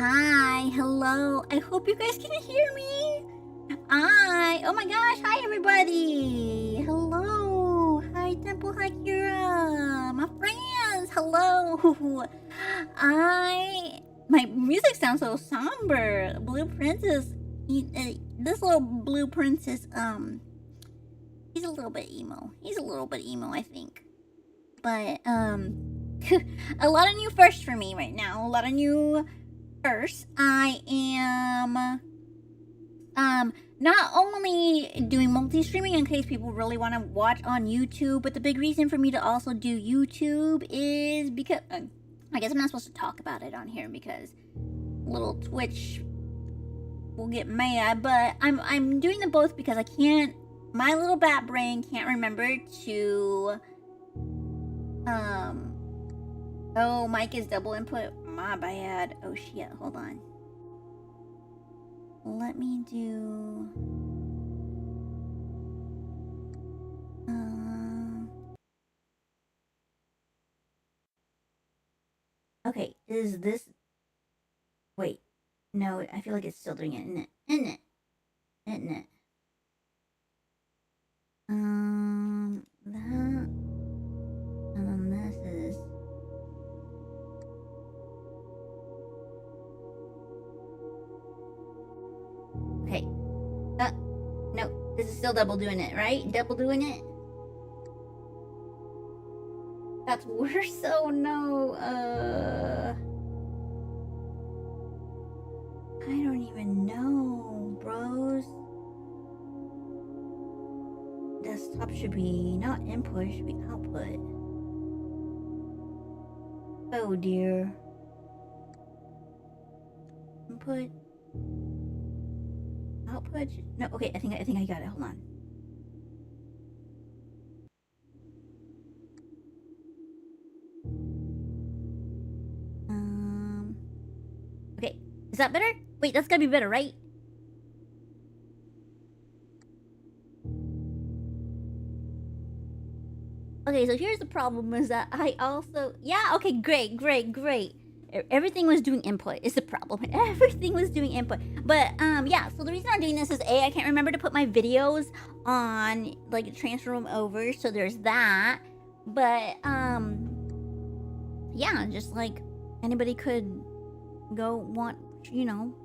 Hi, hello. I hope you guys can hear me. Oh my gosh, hi everybody. Hello. Hi Temple, hi Kira. My friends, hello. My music sounds so somber. Blue Princess, this little Blue Princess, he's a little bit emo. I think. But, a lot of new firsts for me right now. A lot of new firsts. I am not only doing multi-streaming in case people really want to watch on YouTube, but the big reason for me to also do YouTube is because I guess I'm not supposed to talk about it on here because little Twitch will get mad, but I'm doing them both because my little bat brain can't remember to oh, mic is double input. My bad. Oh shit, hold on. Let me do... Okay, is this... Wait. No, I feel like it's still doing it. Isn't it? That... And then this is... Okay. No, this is still double doing it, right? Double doing it? That's worse, so no, I don't even know, bros. Desktop should be not input, should be output. Oh dear. Input. Output? No, okay, I think I got it. Hold on. Okay, is that better? Wait, that's gotta be better, right? Okay, so here's the problem is that I also... Yeah, okay, great. Everything was doing input is the problem. Everything was doing input. But, yeah, so the reason I'm doing this is A, I can't remember to put my videos on, like, transfer them over, so there's that. But, yeah, just, like, anybody could go want, you know.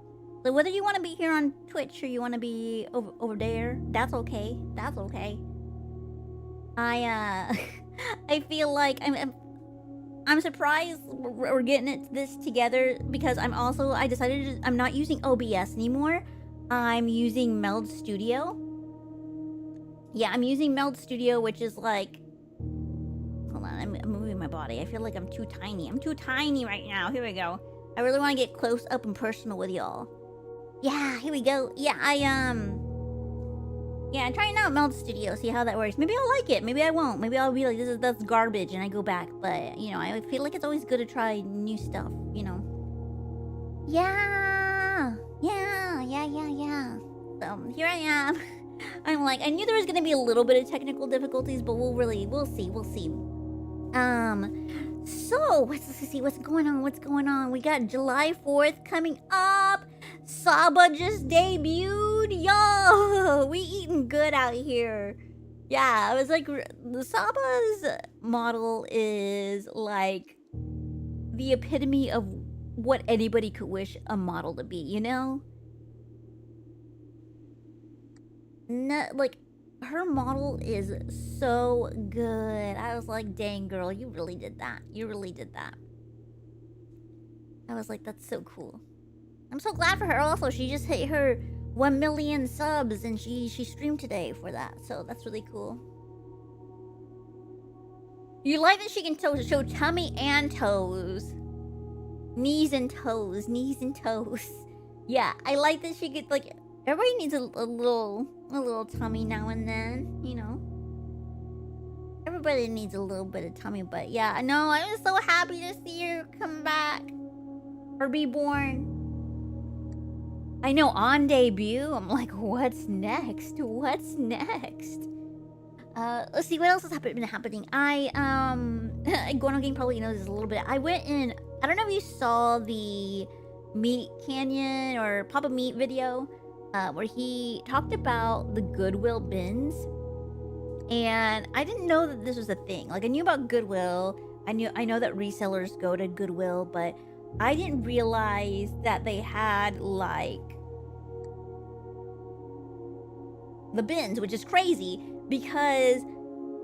So whether you want to be here on Twitch or you want to be over there, that's okay. That's okay. I feel like I'm surprised we're getting this together because I decided I'm not using OBS anymore. I'm using Meld Studio. Yeah, I'm using Meld Studio, which is like... Hold on, I'm moving my body. I feel like I'm too tiny. I'm too tiny right now. Here we go. I really want to get close up and personal with y'all. Yeah, here we go. Yeah, yeah, I'm trying out Meld Studio, see how that works. Maybe I'll like it, maybe I won't. Maybe I'll be like, that's garbage, and I go back. But, you know, I feel like it's always good to try new stuff, you know? Yeah! So, here I am. I'm like, I knew there was gonna be a little bit of technical difficulties, but we'll see. So, let's see what's going on. We got July 4th coming up. Saba just debuted. Yo, we eating good out here. Yeah, I was like, the Saba's model is like the epitome of what anybody could wish a model to be, you know? Like, her model is so good. I was like, dang girl, you really did that. I was like, that's so cool. I'm so glad for her also. She just hit her 1 million subs and she streamed today for that. So that's really cool. You like that she can show tummy and toes. Knees and toes. Yeah, I like that she could, like, everybody needs a little tummy now and then, you know. Everybody needs a little bit of tummy, but yeah, no, I was so happy to see her come back. Or be born. I know, on debut, I'm like, what's next? Let's see, what else has been happening? Guano Gang probably knows this a little bit. I went in, I don't know if you saw the Meat Canyon or Papa Meat video, where he talked about the Goodwill bins. And I didn't know that this was a thing. Like, I knew about Goodwill. I know that resellers go to Goodwill, but I didn't realize that they had like the bins, which is crazy because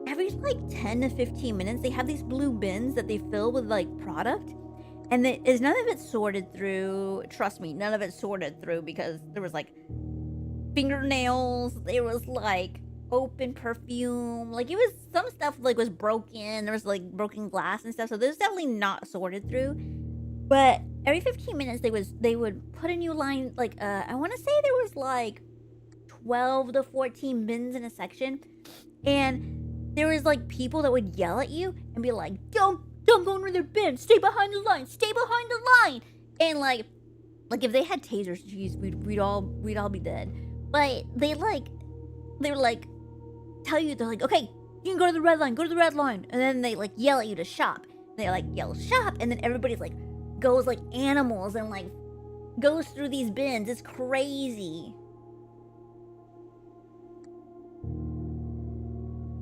every like 10 to 15 minutes they have these blue bins that they fill with like product, and is none of it sorted through. Trust me, none of it sorted through, because there was like fingernails, there was like open perfume, like it was some stuff like was broken, there was like broken glass and stuff, so there's definitely not sorted through. But every 15 minutes they would put a new line, like I want to say there was like 12 to 14 bins in a section, and there was like people that would yell at you and be like, don't go into their bin, stay behind the line, stay behind the line. And like if they had tasers, geez, we'd all be dead. But they were like tell you, they're like, okay, you can go to the red line, and then they like yell at you to shop. They like yell shop, and then everybody's like goes like animals and like goes through these bins. It's crazy.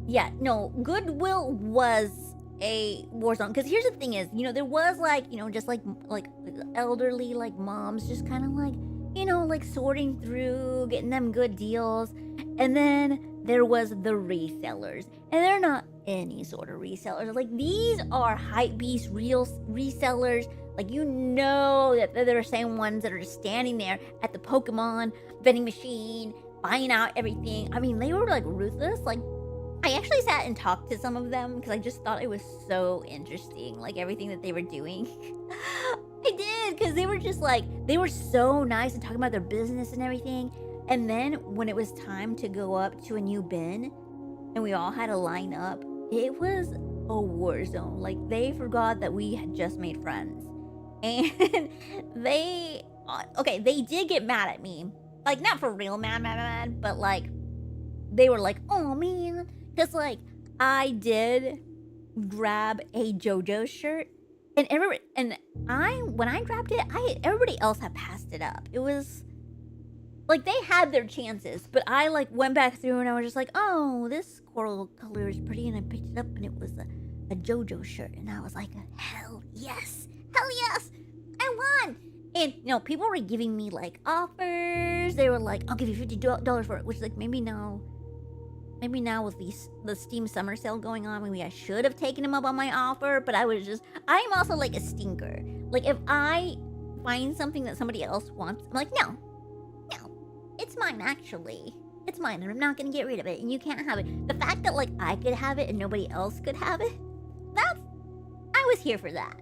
Yeah, no, Goodwill was a war zone. Because here's the thing is, there was like, just like elderly like moms just kind of like, like sorting through, getting them good deals. And then there was the resellers, and they're not any sort of resellers. Like, these are hype beast real resellers. Like, that they're the same ones that are just standing there at the Pokemon vending machine, buying out everything. I mean, they were like ruthless. Like, I actually sat and talked to some of them because I just thought it was so interesting, like everything that they were doing. I did, because they were just like, they were so nice and talking about their business and everything. And then when it was time to go up to a new bin and we all had to line up, it was a war zone. Like, they forgot that we had just made friends. And they did get mad at me. Like, not for real mad, but like, they were like, oh man. Because like, I did grab a JoJo shirt, and when I grabbed it, everybody else had passed it up. It was like they had their chances, but I like went back through and I was just like, oh, this coral color is pretty, and I picked it up and it was a JoJo shirt, and I was like, hell yes, I won. And people were giving me like offers. They were like, I'll give you $50 for it, which like maybe now with the Steam summer sale going on, maybe I should have taken him up on my offer. But I'm also like a stinker. Like, if I find something that somebody else wants, I'm like, no, it's mine, actually. It's mine, and I'm not gonna get rid of it, and you can't have it. The fact that like I could have it and nobody else could have it, I was here for that.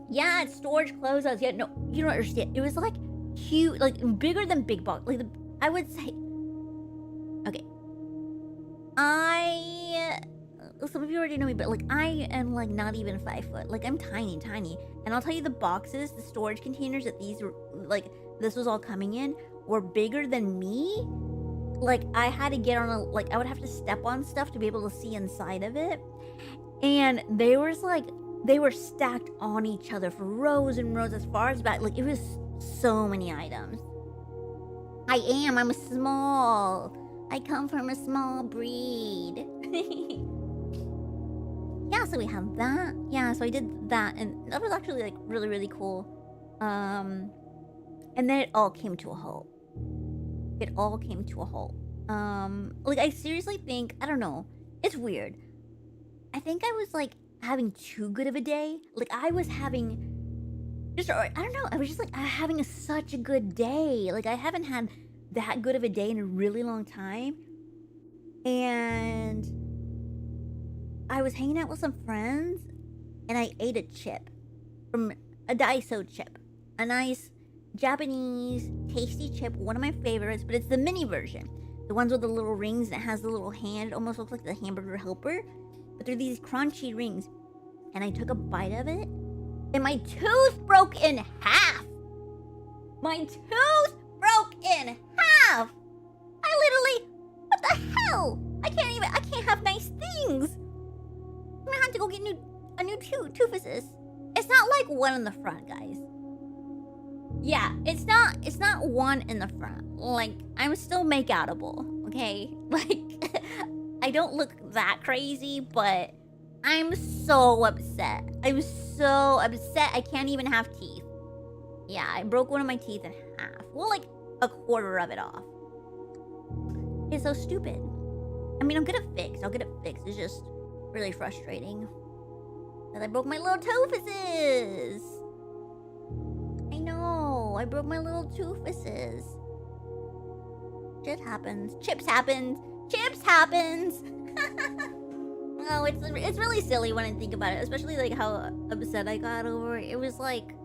Yeah, it's storage closeouts. Yeah, no, you don't understand. It was like huge, like bigger than big box. Like, I would say, okay, some of you already know me, but like, I am like not even 5 foot. Like, I'm tiny. And I'll tell you, the boxes, the storage containers that this was all coming in were bigger than me. Like, I had to get on I would have to step on stuff to be able to see inside of it. And they were stacked on each other for rows and rows as far as back. Like, it was so many items. I'm small. I come from a small breed. Yeah, so we have that. Yeah, so I did that, and that was actually like really, really cool. And then it all came to a halt. Like, I seriously think, I don't know, it's weird. I think I was like having too good of a day. Like, I was having such a good day. Like, I haven't had that good of a day in a really long time. And I was hanging out with some friends, and I ate a chip from a Daiso chip, a nice Japanese tasty chip, one of my favorites, but it's the mini version, the ones with the little rings that has the little hand. It almost looks like the hamburger helper, but they're these crunchy rings. And I took a bite of it, and my tooth broke in half. I literally, what the hell? I can't have nice things. I'm gonna have to go get a new tooth. It's not like one in the front, guys. Yeah, it's not one in the front. Like, I'm still make-outable, okay? Like, I don't look that crazy, but I'm so upset. I'm so upset I can't even have teeth. Yeah, I broke one of my teeth in half. Well, like, a quarter of it off. It's so stupid. I mean, I'll get it fixed. It's just really frustrating. That I broke my little toofuses. I know, I broke my little toofuses. Shit happens. Chips happens. Oh, it's really silly when I think about it, especially like how upset I got over it. It was like,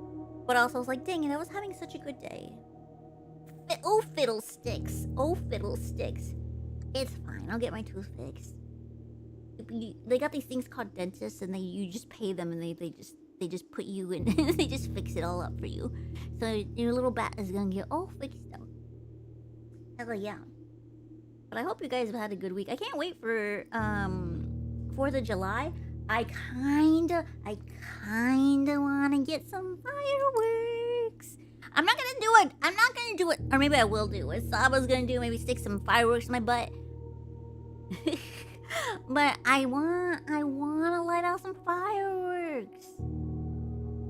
but also I was like, dang it, I was having such a good day. Oh, fiddlesticks. It's fine. I'll get my tooth fixed. They got these things called dentists, and you just pay them, and they just put you in. They just fix it all up for you. So your little bat is gonna get all fixed up. I was like, yeah. But I hope you guys have had a good week. I can't wait for 4th of July. I kinda wanna get some fireworks. I'm not gonna do it. Or maybe I will do what Saba's gonna do. Maybe stick some fireworks in my butt. But I wanna light out some fireworks.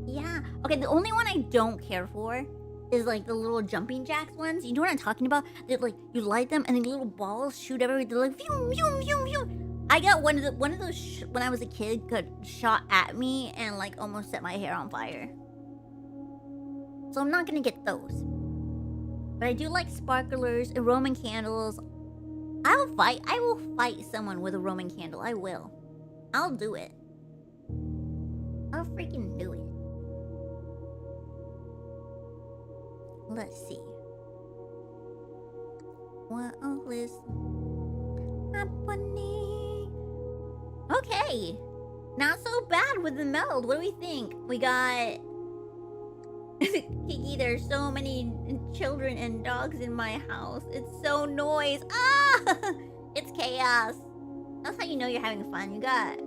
Yeah. Okay, the only one I don't care for is like the little jumping jacks ones. You know what I'm talking about? That like you light them and the little balls shoot everywhere. They're like phew, phew, phew, phew. I got one of those when I was a kid, got shot at me and like almost set my hair on fire. So I'm not gonna get those. But I do like sparklers and Roman candles. I will fight someone with a Roman candle. I will. I'll do it. I'll freaking do it. Let's see. What is happening? Okay. Not so bad with the meld. What do we think? We got... Kiki, there's so many children and dogs in my house. It's so noise. Ah! It's chaos. That's how you know you're having fun. You got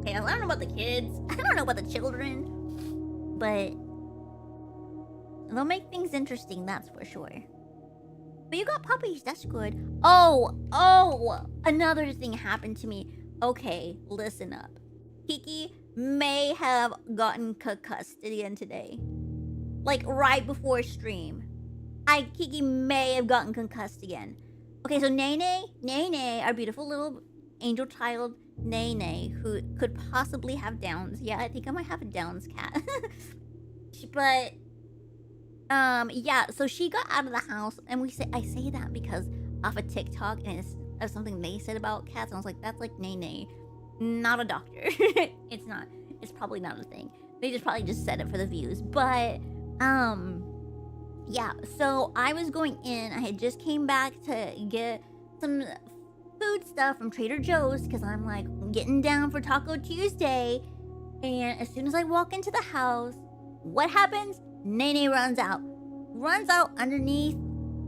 chaos. I don't know about the kids. I don't know about the children. But they'll make things interesting, that's for sure. But you got puppies. That's good. Oh! Another thing happened to me. Okay, listen up. Kiki may have gotten concussed again today. Like, right before stream. Kiki may have gotten concussed again. Okay, so Nene, our beautiful little angel child, Nene, who could possibly have Downs. Yeah, I think I might have a Downs cat. But, yeah, so she got out of the house, and I say that because off of TikTok, and it's something they said about cats, and I was like, that's like Nene, not a doctor. It's not. It's probably not a thing. They probably just said it for the views, but... yeah, so I was going in. I had just came back to get some food stuff from Trader Joe's because I'm like getting down for Taco Tuesday. And as soon as I walk into the house, what happens? Nene runs out underneath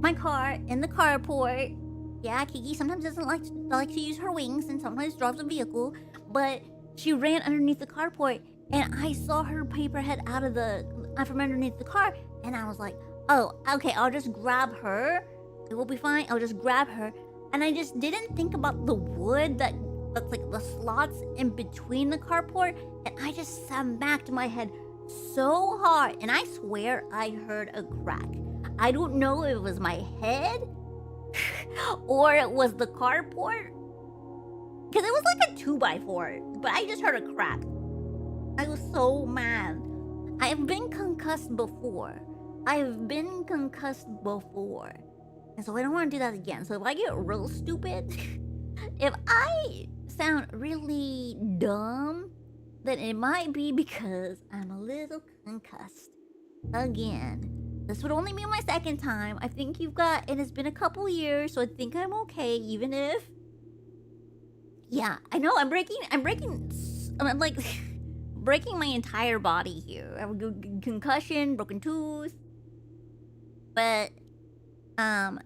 my car in the carport. Yeah, Kiki sometimes doesn't like to use her wings and sometimes drives a vehicle, but she ran underneath the carport and I saw her peep her head out from underneath the car, and I was like, oh, okay, I'll just grab her. It will be fine. I'll just grab her. And I just didn't think about the wood that's like the slots in between the carport, and I just smacked my head so hard, and I swear I heard a crack. I don't know if it was my head or it was the carport, because it was like a 2x4, but I just heard a crack. I was so mad. I have been concussed before. And so I don't want to do that again. So if I get real stupid, if I sound really dumb, then it might be because I'm a little concussed. Again. This would only be my second time. I think and it's been a couple years, so I think I'm okay, even if... Yeah, I know, I'm like... breaking my entire body here. I have a concussion, broken tooth. But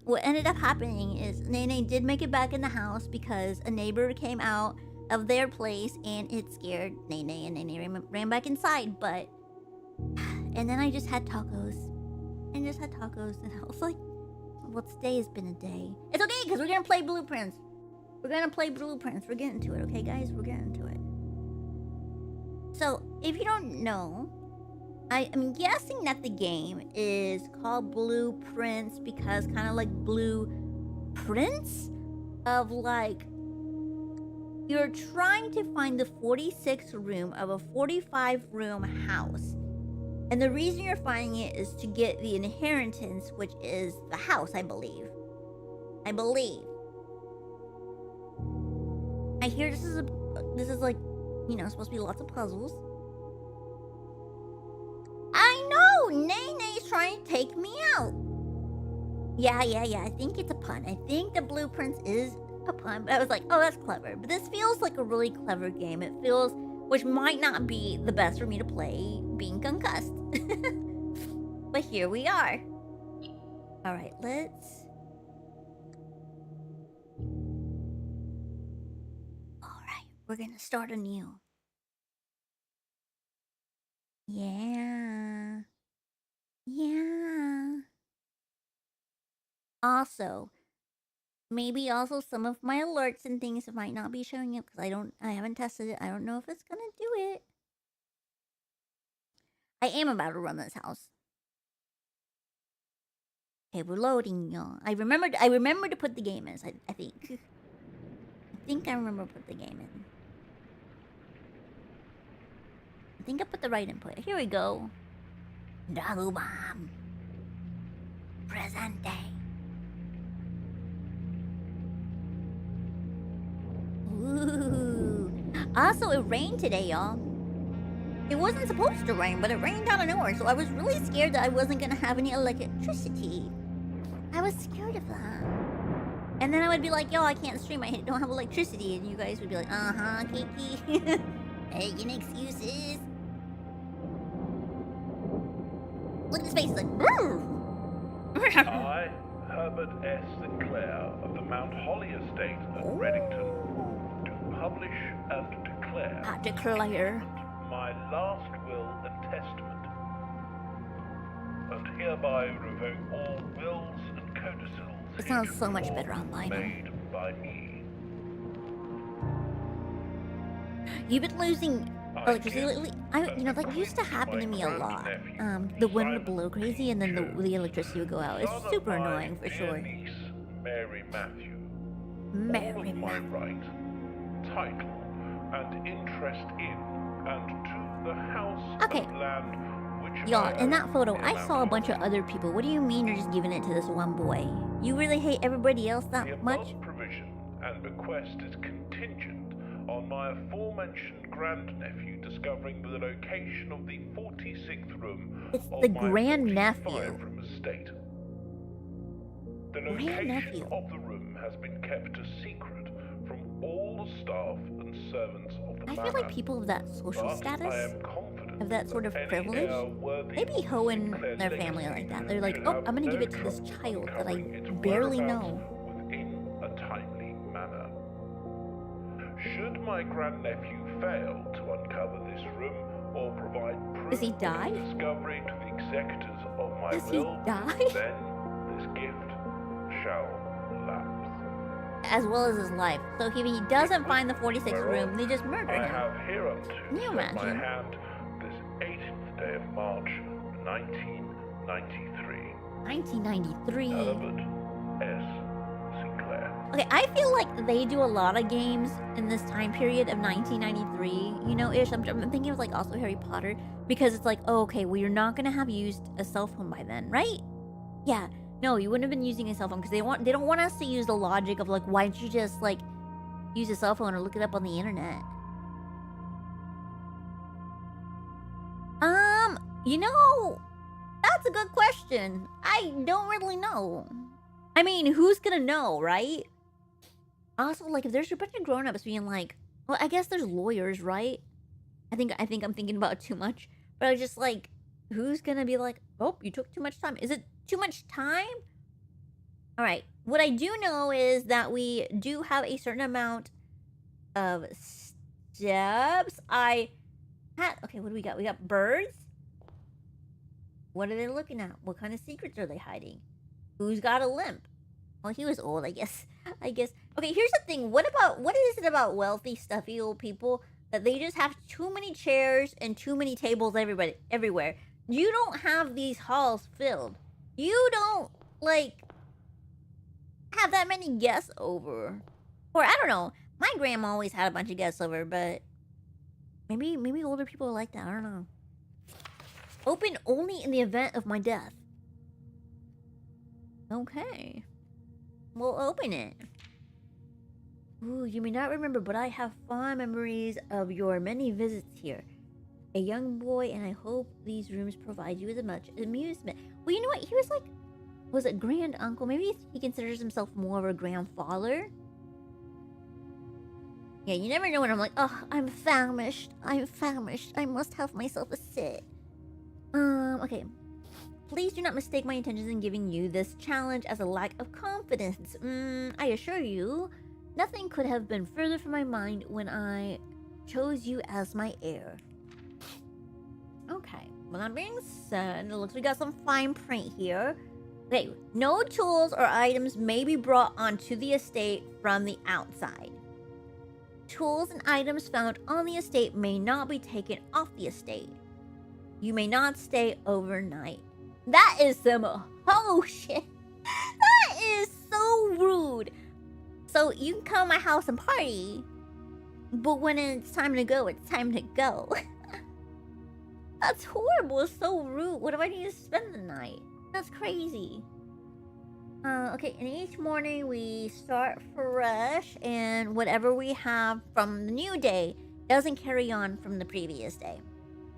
what ended up happening is Nene did make it back in the house because a neighbor came out of their place and it scared Nene, and Nene ran back inside. But And then I just had tacos. And I was like, well, today has been a day. It's okay, because we're gonna play Blueprints. We're getting to it, okay, guys? We're getting to it. So, if you don't know, I'm guessing that the game is called Blueprints because kind of like blueprints of like you're trying to find the 46th room of a 45-room house. And the reason you're finding it is to get the inheritance, which is the house, I believe. I hear this is like, supposed to be lots of puzzles. I know! Nene trying to take me out. Yeah. I think it's a pun. I think the Blueprints is a pun. But I was like, oh, that's clever. But this feels like a really clever game. It feels, which might not be the best for me to play being concussed. But here we are. All right, let's... All right, we're gonna start anew. Yeah. Also, maybe also some of my alerts and things might not be showing up because I haven't tested it. I don't know if it's gonna do it. I am about to run this house. Okay, we're loading, y'all. I remembered to put the game in. I think. I think I remember to put the game in. I think I put the right input. Here we go. Double bomb. Presente. Ooh. Also, it rained today, y'all. It wasn't supposed to rain, but it rained out of nowhere, so I was really scared that I wasn't gonna have any electricity. I was scared of that. And then I would be like, yo, I can't stream, I don't have electricity. And you guys would be like, uh-huh, Kiki. Making excuses. Look at his face, like, I, Herbert S. Sinclair of the Mount Holly Estate at Reddington, do publish and declare my last will and testament, and hereby revoke all wills and codicils it sounds so much better online. Made by me. You've been losing electricity lately. That used to happen to me a lot. The wind would blow crazy and then the electricity would go out. It's super annoying for sure. Niece, Mary Matthew. Mary my right, title, and interest in and to the house and land which y'all, in that photo, I saw a bunch of other people. What do you mean you're just giving it to this one boy? You really hate everybody else that much? The provision and bequest is contingent on my aforementioned grandnephew discovering the location of the 46th room it's of the my grandnephew. Room estate. The location of the room has been kept a secret from all the staff and servants of the I manor. feel like people of that social status, I am confident of that sort of privilege, they be hoeing their family like that. They're like, oh, I'm gonna give it to this child that I barely know. Within a timely manner. Should my grandnephew fail to uncover this room or provide proof Does he die? of discovery to the executors of my Does will, he die? then this gift shall lapse. As well as his life. So if he doesn't find the 46th room, they just murder I him. have hereunto Can you set my imagine? hand this 18th day of March, 1993. 1993. Herbert S. Sinclair. Okay, I feel like they do a lot of games in this time period of 1993, ish. I'm thinking of like also Harry Potter because it's like, oh, okay, well, you're not gonna have used a cell phone by then, right? Yeah, no, you wouldn't have been using a cell phone because they don't want us to use the logic of like, why don't you just like use a cell phone or look it up on the internet? That's a good question. I don't really know. I mean, who's gonna know, right? Also, like, if there's a bunch of grown-ups being like, well, I guess there's lawyers, right? I think I'm thinking about it too much. But I was just like, who's gonna be like, oh, you took too much time? Is it too much time? All right. What I do know is that we do have a certain amount of steps. Okay, what do we got? We got birds. What are they looking at? What kind of secrets are they hiding? Who's got a limp? Well, he was old, I guess. I guess. Okay, here's the thing. What is it about wealthy, stuffy old people that they just have too many chairs and too many tables everywhere? You don't have these halls filled. You don't, like, have that many guests over. Or, I don't know. My grandma always had a bunch of guests over, but maybe older people are like that. I don't know. Open only in the event of my death. Okay. We'll open it. Ooh, you may not remember, but I have fond memories of your many visits here. A young boy, and I hope these rooms provide you with much amusement. Well, you know what? He was like, was it grand uncle? Maybe he considers himself more of a grandfather. Yeah, you never know when I'm like, oh, I'm famished. I must have myself a sit. Okay. Please do not mistake my intentions in giving you this challenge as a lack of confidence. I assure you, nothing could have been further from my mind when I chose you as my heir. Okay, well, that being said, it looks like we got some fine print here. Okay, no tools or items may be brought onto the estate from the outside. Tools and items found on the estate may not be taken off the estate. You may not stay overnight. That is some oh shit. That is so rude. So you can come to my house and party, but when it's time to go, it's time to go. That's horrible. It's so rude. What if I need to spend the night? That's crazy. Okay, and each morning we start fresh, and whatever we have from the new day doesn't carry on from the previous day.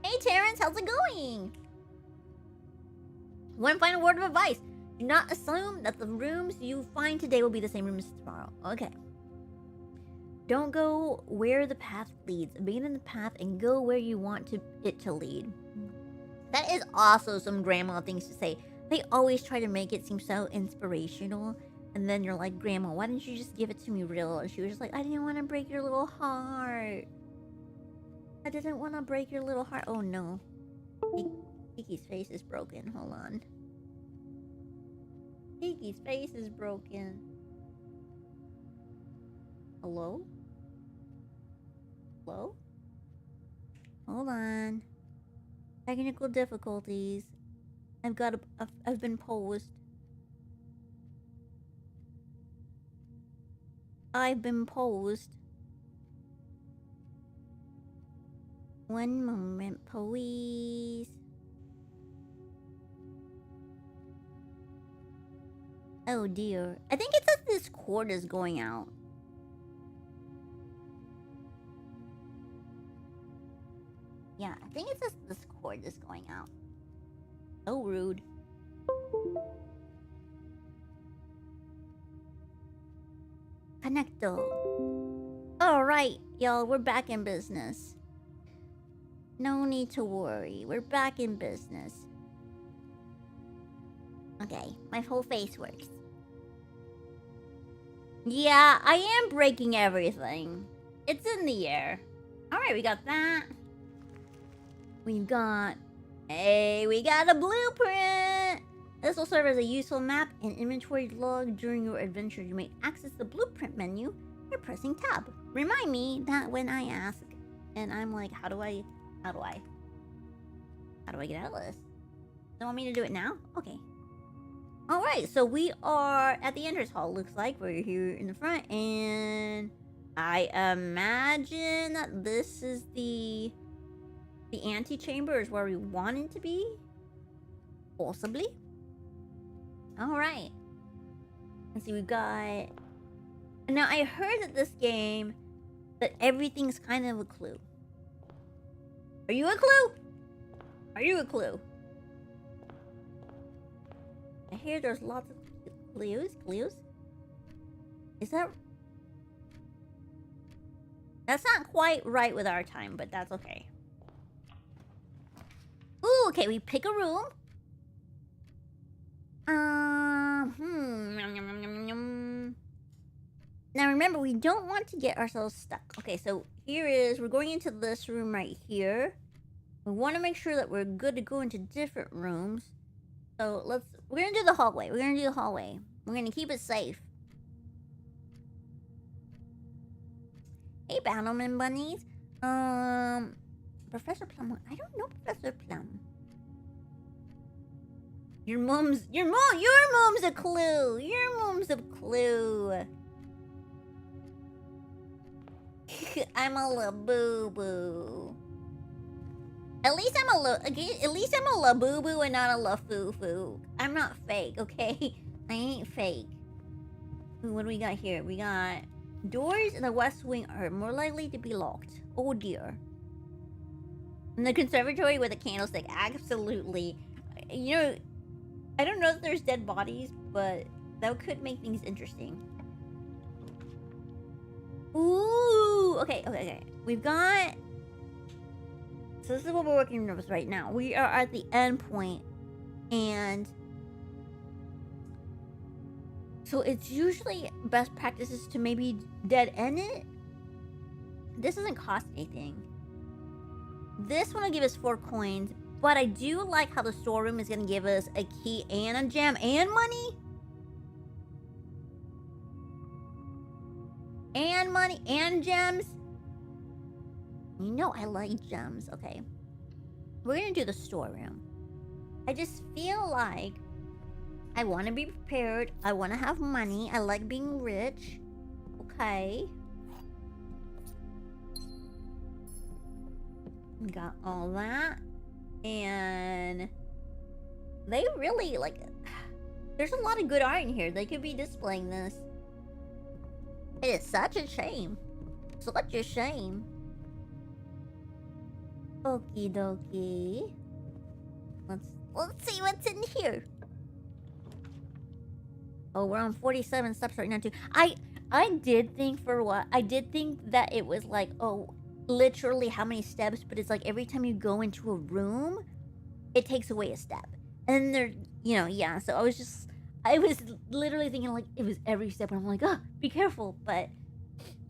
Hey Terrence, how's it going? One final word of advice. Do not assume that the rooms you find today will be the same rooms tomorrow. Okay. Don't go where the path leads. Abandon the path and go where you want it to lead. That is also some grandma things to say. They always try to make it seem so inspirational. And then you're like, Grandma, why didn't you just give it to me real? And she was just like, I didn't want to break your little heart. I didn't want to break your little heart. Oh no. Kiki's face is broken. Hold on. Kiki's face is broken. Hello? Hello? Hold on. Technical difficulties. I've been paused. I've been paused. One moment, please. Oh dear. I think it says this cord is going out. Yeah, I think it says this cord is going out. So rude. Connecto. Alright, y'all, we're back in business. No need to worry. We're back in business. Okay, my whole face works. Yeah, I am breaking everything. It's in the air. Alright, we got that. We've got... Hey, we got a blueprint! This will serve as a useful map and inventory log during your adventure. You may access the blueprint menu by pressing tab. Remind me that when I ask, and I'm like, how do I get out of this? Don't want me to do it now? Okay. Alright, so we are at the entrance hall. Looks like we're here in the front, and I imagine that this is the antechamber is where we want it to be? Possibly? Alright. Let's see, we've got... Now, I heard that this game, that everything's kind of a clue. Are you a clue? Are you a clue? I hear there's lots of clues. Is that... That's not quite right with our time, but that's okay. Ooh, okay, we pick a room. Now remember, we don't want to get ourselves stuck. Okay, so we're going into this room right here. We want to make sure that we're good to go into different rooms. So we're gonna do the hallway. We're gonna keep it safe. Hey, Battleman bunnies. Professor Plum. I don't know Professor Plum. Your mom's a clue. Your mom's a clue. I'm a la boo boo. At least I'm a la boo boo and not a la foo foo. I'm not fake, okay? I ain't fake. Ooh, what do we got here? We got doors in the west wing are more likely to be locked. Oh dear. In the conservatory with a candlestick, absolutely. You know, I don't know if there's dead bodies, but that could make things interesting. Ooh, okay. We've got... So this is what we're working with right now. We are at the end point, and... So it's usually best practices to maybe dead end it. This doesn't cost anything. This one will give us 4 coins, but I do like how the storeroom is going to give us a key and a gem and money. And money and gems. You know I like gems. Okay. We're going to do the storeroom. I just feel like I want to be prepared. I want to have money. I like being rich. Okay. Got all that. And they really, like... There's a lot of good art in here. They could be displaying this. It is such a shame. Such a shame. Okie dokie. Let's see what's in here. Oh, we're on 47 steps right now too. I did think for what? I did think that it was like, oh, literally how many steps, but it's like every time you go into a room, it takes away a step. And there, you know, yeah, so I was literally thinking like it was every step, and I'm like, oh, be careful. But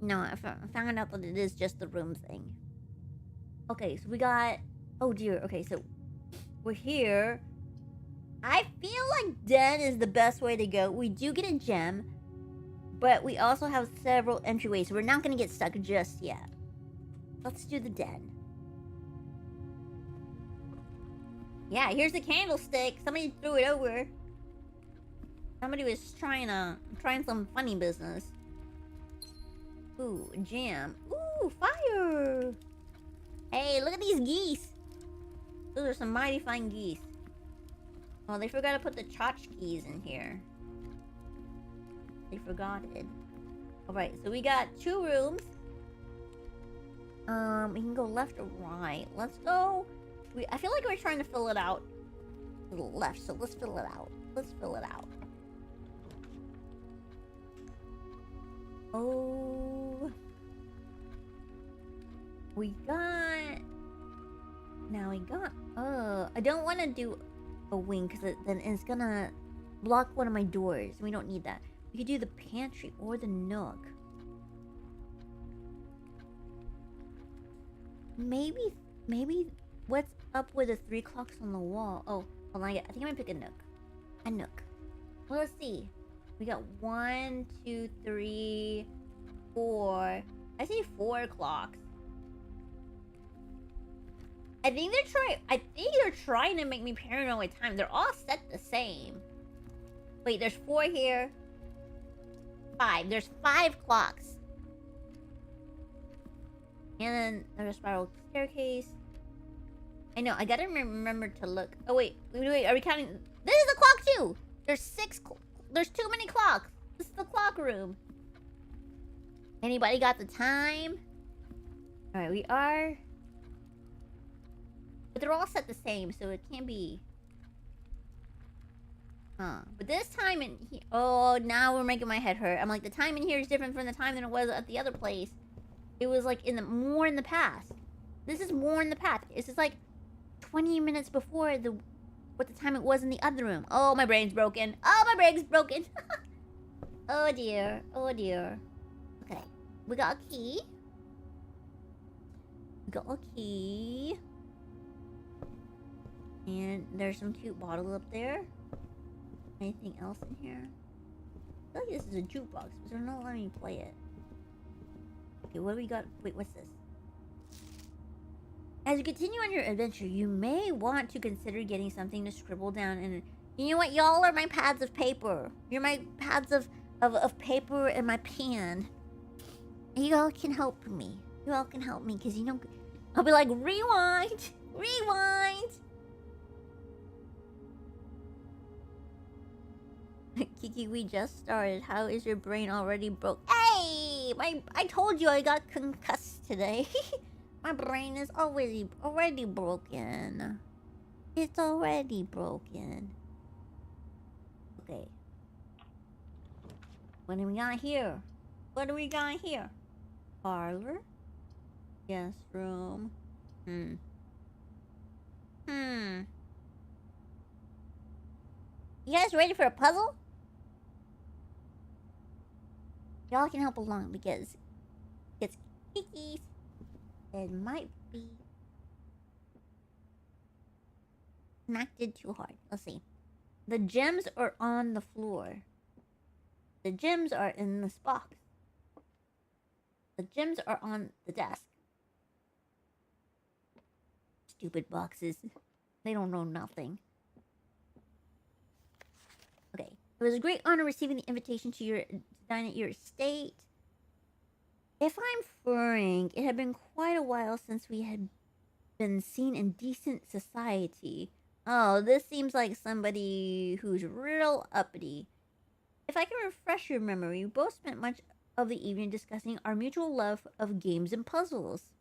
no, I found out that it is just the room thing. Okay, so we got, oh dear, okay, so we're here. I feel like den is the best way to go. We do get a gem, but we also have several entryways, so we're not going to get stuck just yet. Let's do the den. Yeah, here's the candlestick. Somebody threw it over. Somebody was trying some funny business. Ooh, jam. Ooh, fire. Hey, look at these geese. Those are some mighty fine geese. Oh, they forgot to put the tchotchkes in here. They forgot it. Alright, so we got 2 rooms. We can go left or right. Let's go. I feel like we're trying to fill it out to the left, so let's fill it out. Let's fill it out. Oh. I don't want to do a wing because then it's gonna block one of my doors. We don't need that. We could do the pantry or the nook. Maybe what's up with the 3 clocks on the wall? Oh, hold on, I think I'm gonna pick a nook. A nook. Well, let's see. We got 1, 2, 3, 4. I see 4 clocks. I think they're trying to make me paranoid with time. They're all set the same. Wait, there's 4 here. 5. There's 5 clocks. And then there's a spiral staircase. I know, I gotta remember to look. Oh, wait, are we counting? This is a clock too! There's too many clocks. This is the clock room. Anybody got the time? Alright, we are... But they're all set the same, so it can't be... Huh. But this time in here... Oh, now we're making my head hurt. I'm like, the time in here is different from the time than it was at the other place. It was like more in the past. This is more in the past. This is like 20 minutes before what the time it was in the other room. Oh, my brain's broken. Oh, my brain's broken. Oh dear. Oh dear. Okay. We got a key. And there's some cute bottle up there. Anything else in here? I feel like this is a jukebox, but they're not letting me play it. Okay, what do we got? Wait, what's this? As you continue on your adventure, you may want to consider getting something to scribble down. And you know what? Y'all are my pads of paper. You're my pads of paper and my pen. You all can help me. You all can help me, because you know, I'll be like, rewind! Rewind! Kiki, we just started. How is your brain already broke? Hey! I told you I got concussed today. My brain is already broken. It's already broken. Okay. What do we got here? What do we got here? Parlor? Guest room. You guys ready for a puzzle? Y'all can help along because it's Kiki's. It might be connected too hard. Let's see. The gems are on the floor. The gems are in this box. The gems are on the desk. Stupid boxes. They don't know nothing. Okay. It was a great honor receiving the invitation to dine at your estate. If I'm frank, it had been quite a while since we had been seen in decent society. Oh, this seems like somebody who's real uppity. If I can refresh your memory, we both spent much of the evening discussing our mutual love of games and puzzles.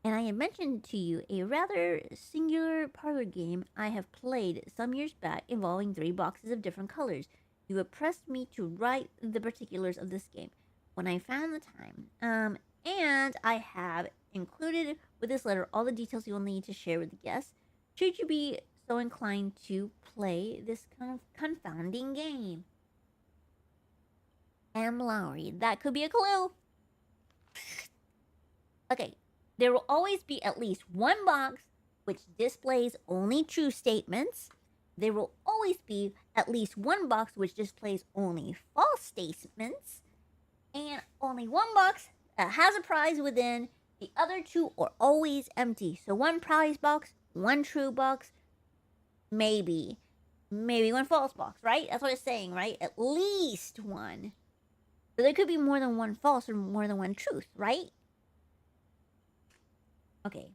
And I had mentioned to you a rather singular parlor game I have played some years back involving 3 boxes of different colors. You had pressed me to write the particulars of this game when I found the time. And I have included with this letter all the details you will need to share with the guests, should you be so inclined to play this kind of confounding game. M. Lowry. That could be a clue. Okay. There will always be at least one box which displays only true statements. There will always be at least one box which displays only false statements. And only one box that has a prize within. The other 2 are always empty. So 1 prize box, 1 true box, maybe 1 false box, right? That's what it's saying, right? At least 1. So there could be more than 1 false or more than 1 truth, right? Okay.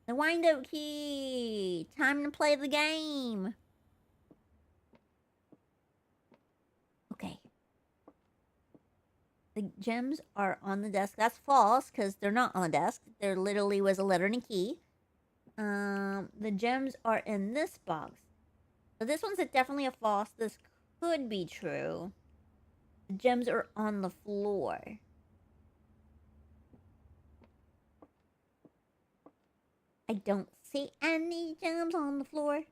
The wind-up key. Time to play the game. Okay. The gems are on the desk. That's false, because they're not on the desk. There literally was a letter and a key. The gems are in this box. So this one's definitely a false. This could be true. The gems are on the floor. I don't see any gems on the floor.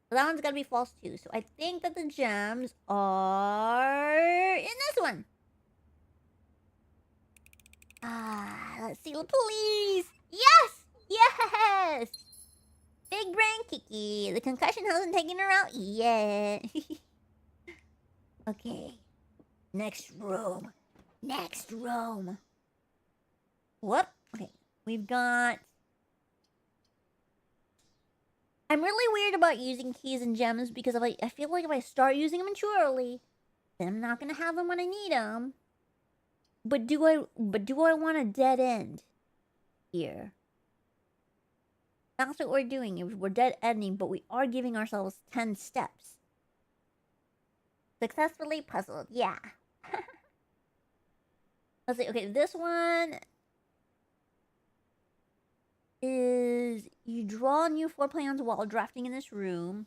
So that one's gotta be false too. So I think that the gems are in this one. Let's see. Please. Yes! Yes! Big brain Kiki. The concussion hasn't taken her out yet. Okay. Next room. Next room. Whoop. Okay. We've got... I'm really weird about using keys and gems because I feel like if I start using them too early, then I'm not gonna have them when I need them. But do I want a dead end here? That's what we're doing. We're dead ending, but we are giving ourselves 10 steps. Successfully puzzled. Yeah. Let's see. Okay, this one is you draw new floor plans while drafting in this room.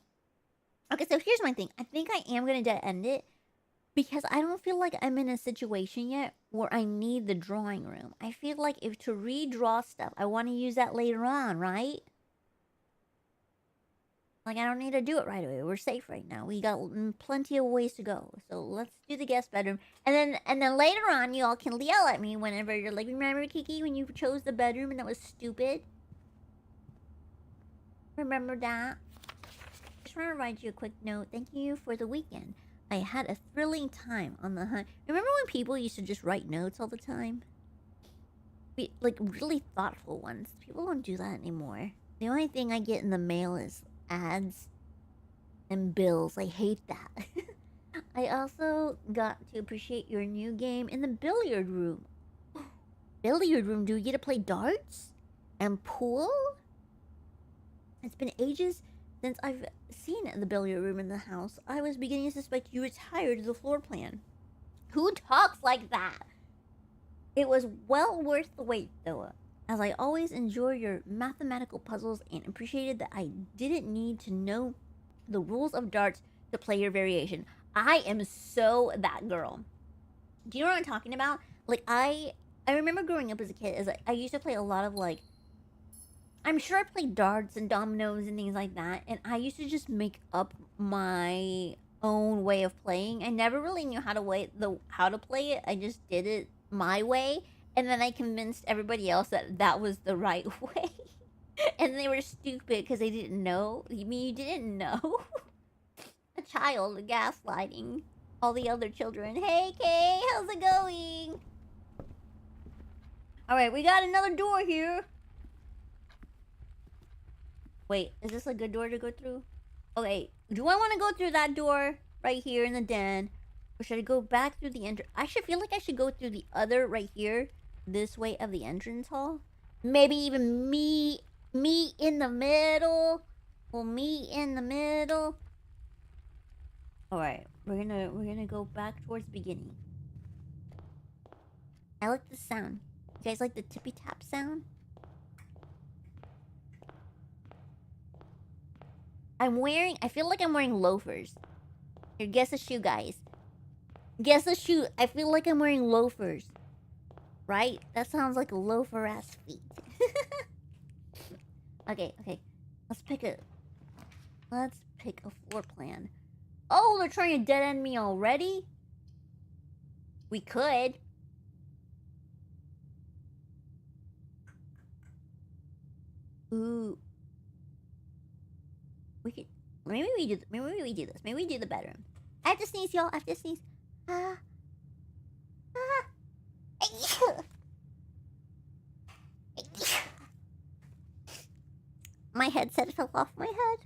Okay, so here's my thing. I think I am going to dead end it because I don't feel like I'm in a situation yet where I need the drawing room. I feel like if to redraw stuff, I want to use that later on, right? Like, I don't need to do it right away. We're safe right now. We got plenty of ways to go. So let's do the guest bedroom. And then later on, you all can yell at me whenever you're like, remember, Kiki, when you chose the bedroom and that was stupid? Remember that? Just want to write you a quick note. Thank you for the weekend. I had a thrilling time on the hunt. Remember when people used to just write notes all the time? Like, really thoughtful ones. People don't do that anymore. The only thing I get in the mail is ads and bills. I hate that. I also got to appreciate your new game in the billiard room. Billiard room? Do you get to play darts? And pool? It's been ages since I've seen the billiard room in the house. I was beginning to suspect you retired the floor plan. Who talks like that? It was well worth the wait, though, as I always enjoy your mathematical puzzles and appreciated that I didn't need to know the rules of darts to play your variation. I am so that girl. Do you know what I'm talking about? Like, I remember growing up as a kid, I used to play a lot of, like, I'm sure I played darts and dominoes and things like that, and I used to just make up my own way of playing. I never really knew how to play it. I just did it my way, and then I convinced everybody else that that was the right way. And they were stupid because they didn't know. You mean you didn't know? A child gaslighting all the other children. Hey, Kay, how's it going? Alright, we got another door here. Wait, is this a good door to go through? Okay, do I want to go through that door right here in the den? Or should I go back through the entrance? I should feel like I should go through the other right here. This way of the entrance hall. Maybe even me in the middle. Well, me in the middle. Alright, we're gonna go back towards the beginning. I like the sound. You guys like the tippy tap sound? I feel like I'm wearing loafers. Here, guess the shoe, guys. Guess the shoe. I feel like I'm wearing loafers. Right? That sounds like a loafer-ass feet. Okay. Let's pick a floor plan. Oh, they're trying to dead-end me already? We could. Ooh. We could... Maybe we do this. Maybe we do the bedroom. I have to sneeze, y'all. I have to sneeze. My headset fell off my head.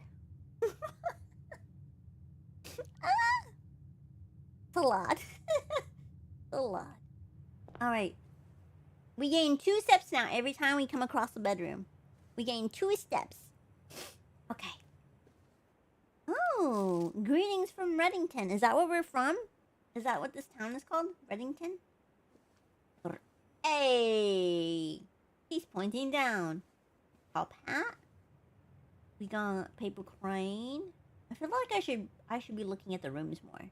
It's a lot. A lot. Alright. We gain 2 steps now every time we come across the bedroom. We gain 2 steps. Okay. Oh, greetings from Reddington. Is that where we're from? Is that what this town is called? Reddington? Hey! He's pointing down. Top hat. We got paper crane. I feel like I should be looking at the rooms more.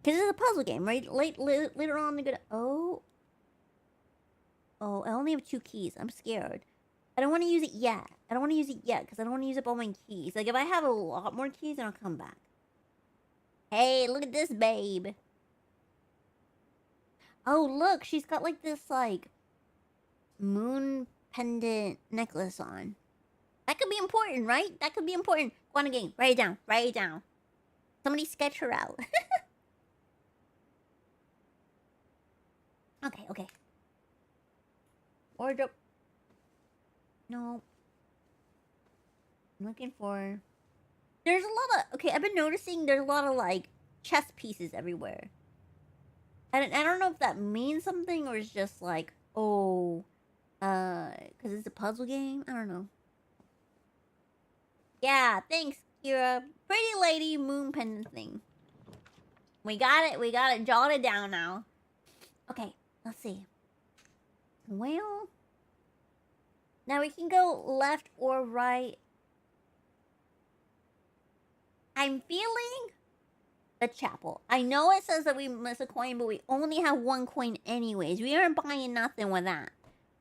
Because it's a puzzle game, right? Later on, they're gonna... Oh, I only have 2 keys. I'm scared. I don't want to use it yet. Because I don't want to use up all my keys. Like, if I have a lot more keys, then I'll come back. Hey, look at this, babe. Oh, look. She's got, like, this, like, moon pendant necklace on. That could be important, right? That could be important. Go on a game. Write it down. Somebody sketch her out. Okay. Wardrobe. No. I'm looking for... There's a lot of... Okay, I've been noticing there's a lot of, like, chess pieces everywhere. I don't know if that means something or it's just like, oh... because it's a puzzle game? I don't know. Yeah, thanks, Kira. Pretty lady moon pendant thing. We got it jotted down now. Okay, let's see. Well... Now we can go left or right. I'm feeling the chapel. I know it says that we miss a coin, but we only have 1 coin anyways. We aren't buying nothing with that.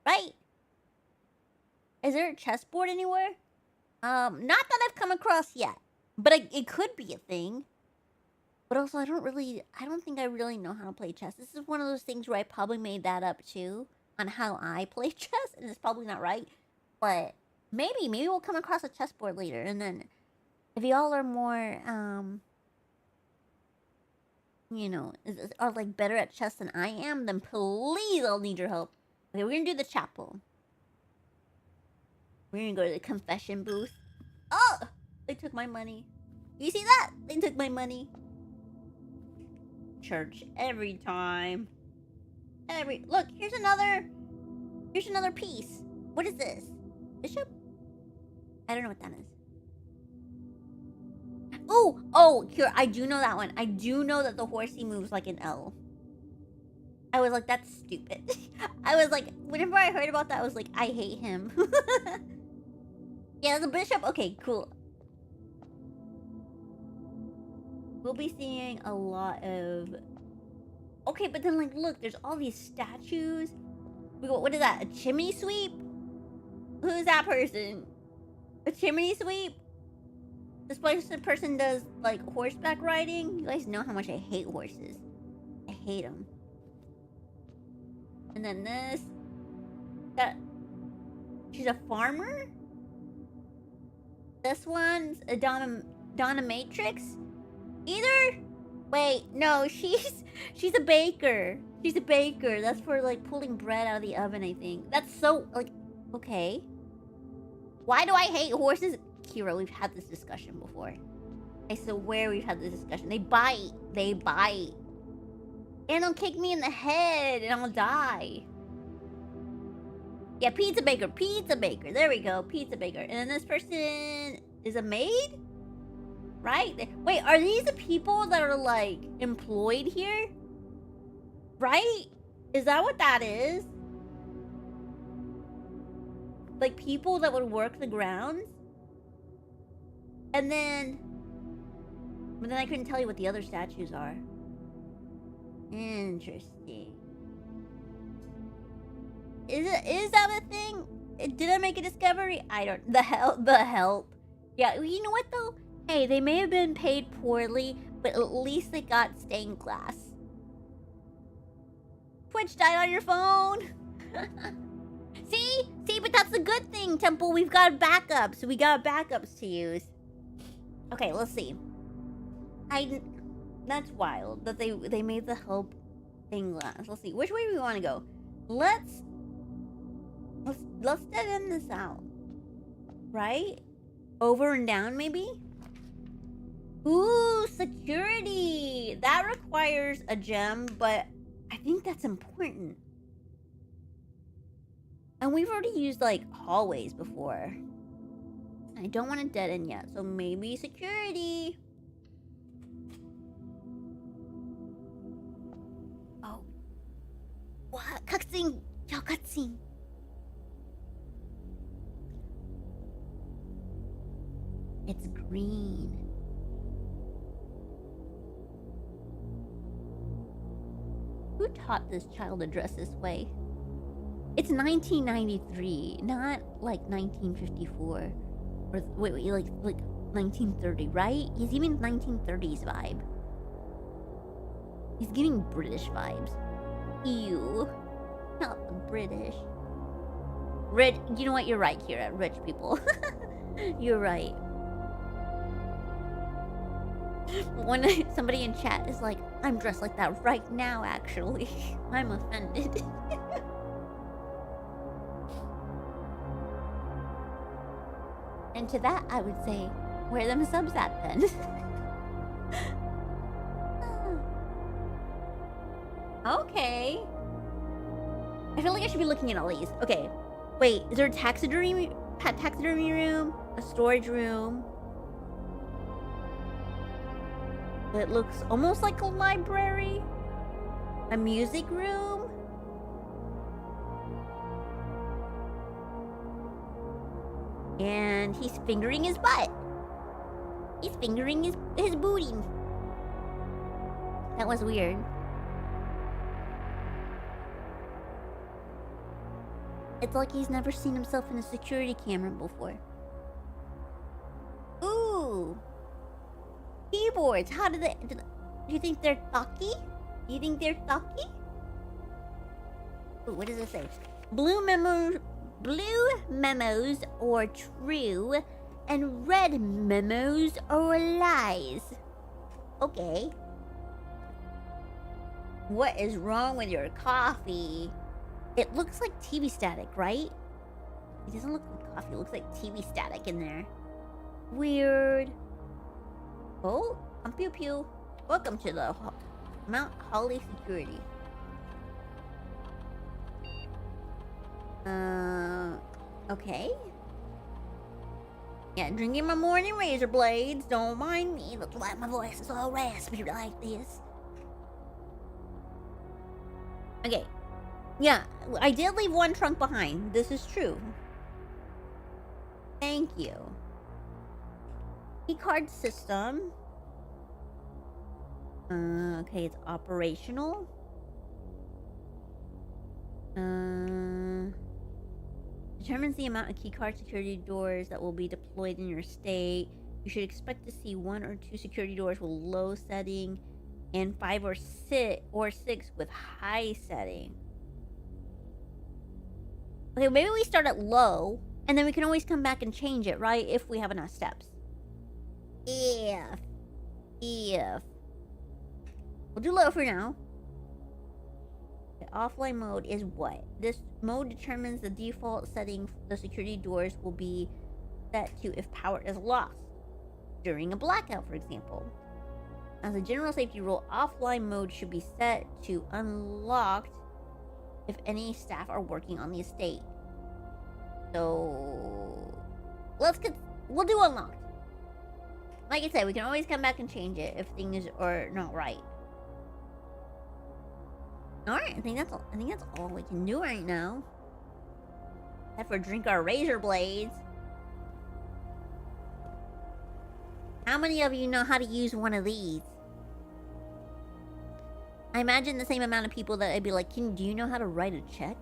Right? Is there a chessboard anywhere? Not that I've come across yet. But it could be a thing. But also, I don't think I really know how to play chess. This is one of those things where I probably made that up too. On how I play chess. And it's probably not right. But Maybe we'll come across a chessboard later, and then if y'all are more, you know, are like better at chess than I am, then please, I'll need your help. Okay, we're gonna do the chapel. We're gonna go to the confession booth. Oh! They took my money. You see that? They took my money. Church every time. Look, here's another piece. What is this? Bishop? I don't know what that is. Oh, here, I do know that one. I do know that the horsey moves like an L. I was like, that's stupid. I was like, whenever I heard about that, I was like, I hate him. Yeah, that's a bishop. Okay, cool. We'll be seeing a lot of... Okay, but then, like, look, there's all these statues. We go, what is that? A chimney sweep? Who's that person? A chimney sweep? This person does, like, horseback riding. You guys know how much I hate horses. I hate them. And then this... She's a farmer? This one's a dominatrix? Either? Wait, no, she's a baker. She's a baker. That's for, like, pulling bread out of the oven, I think. That's so, like, okay. Why do I hate horses? Kira, we've had this discussion before. I swear we've had this discussion. They bite. They bite. And they'll kick me in the head and I'll die. Yeah, pizza baker. There we go, pizza baker. And then this person is a maid? Right? Wait, are these the people that are, like, employed here? Right? Is that what that is? Like, people that would work the grounds? And then... But then I couldn't tell you what the other statues are. Interesting. Is that a thing? Did I make a discovery? I don't... The help. Yeah, you know what, though? Hey, they may have been paid poorly, but at least they got stained glass. Twitch died on your phone. See, but that's the good thing, Temple. We've got backups. We got backups to use. Okay, let's see. That's wild that they made the help stained glass. Let's see. Which way do we want to go? Let's dead end this out. Right? Over and down, maybe? Ooh, security! That requires a gem, but I think that's important. And we've already used, like, hallways before. I don't want to dead end yet, so maybe security. Oh. What? Cutscene! Yo, cutscene! It's green. Who taught this child to dress this way? It's 1993, not like 1954. Or wait, like 1930, right? He's giving 1930s vibe. He's giving British vibes. Ew. Not the British. You know what? You're right, Kira. Rich people. You're right. When somebody in chat is like, I'm dressed like that right now, actually. I'm offended. And to that, I would say, where them subs at then? Okay. I feel like I should be looking at all these. Okay. Wait, is there a taxidermy room? A storage room? It looks almost like a library. A music room. And he's fingering his butt. He's fingering his booty. That was weird. It's like he's never seen himself in a security camera before. Ooh. Keyboards. How do they... Do you think they're talky? Ooh, what does it say? Blue Blue memos are true, and red memos are lies. Okay. What is wrong with your coffee? It looks like TV static, right? It doesn't look like coffee. It looks like TV static in there. Weird. Oh, pew pew. Welcome to the Mount Holly Security. Okay. Yeah, drinking my morning razor blades. Don't mind me. That's why my voice is all raspy like this. Okay. Yeah, I did leave one trunk behind. This is true. Thank you. Keycard system. Okay, it's operational. Determines the amount of keycard security doors that will be deployed in your state. You should expect to see 1 or 2 security doors with low setting and 5 or 6 with high setting. Okay, maybe we start at low, and then we can always come back and change it, right? If we have enough steps. If. We'll do low for now. The offline mode is what? This mode determines the default setting the security doors will be set to if power is lost. During a blackout, for example. As a general safety rule, offline mode should be set to unlocked if any staff are working on the estate. So we'll do unlocked. Like I said, we can always come back and change it if things are not right. Alright, I think that's all we can do right now. Except for drink our razor blades. How many of you know how to use one of these? I imagine the same amount of people that I'd be like, do you know how to write a check?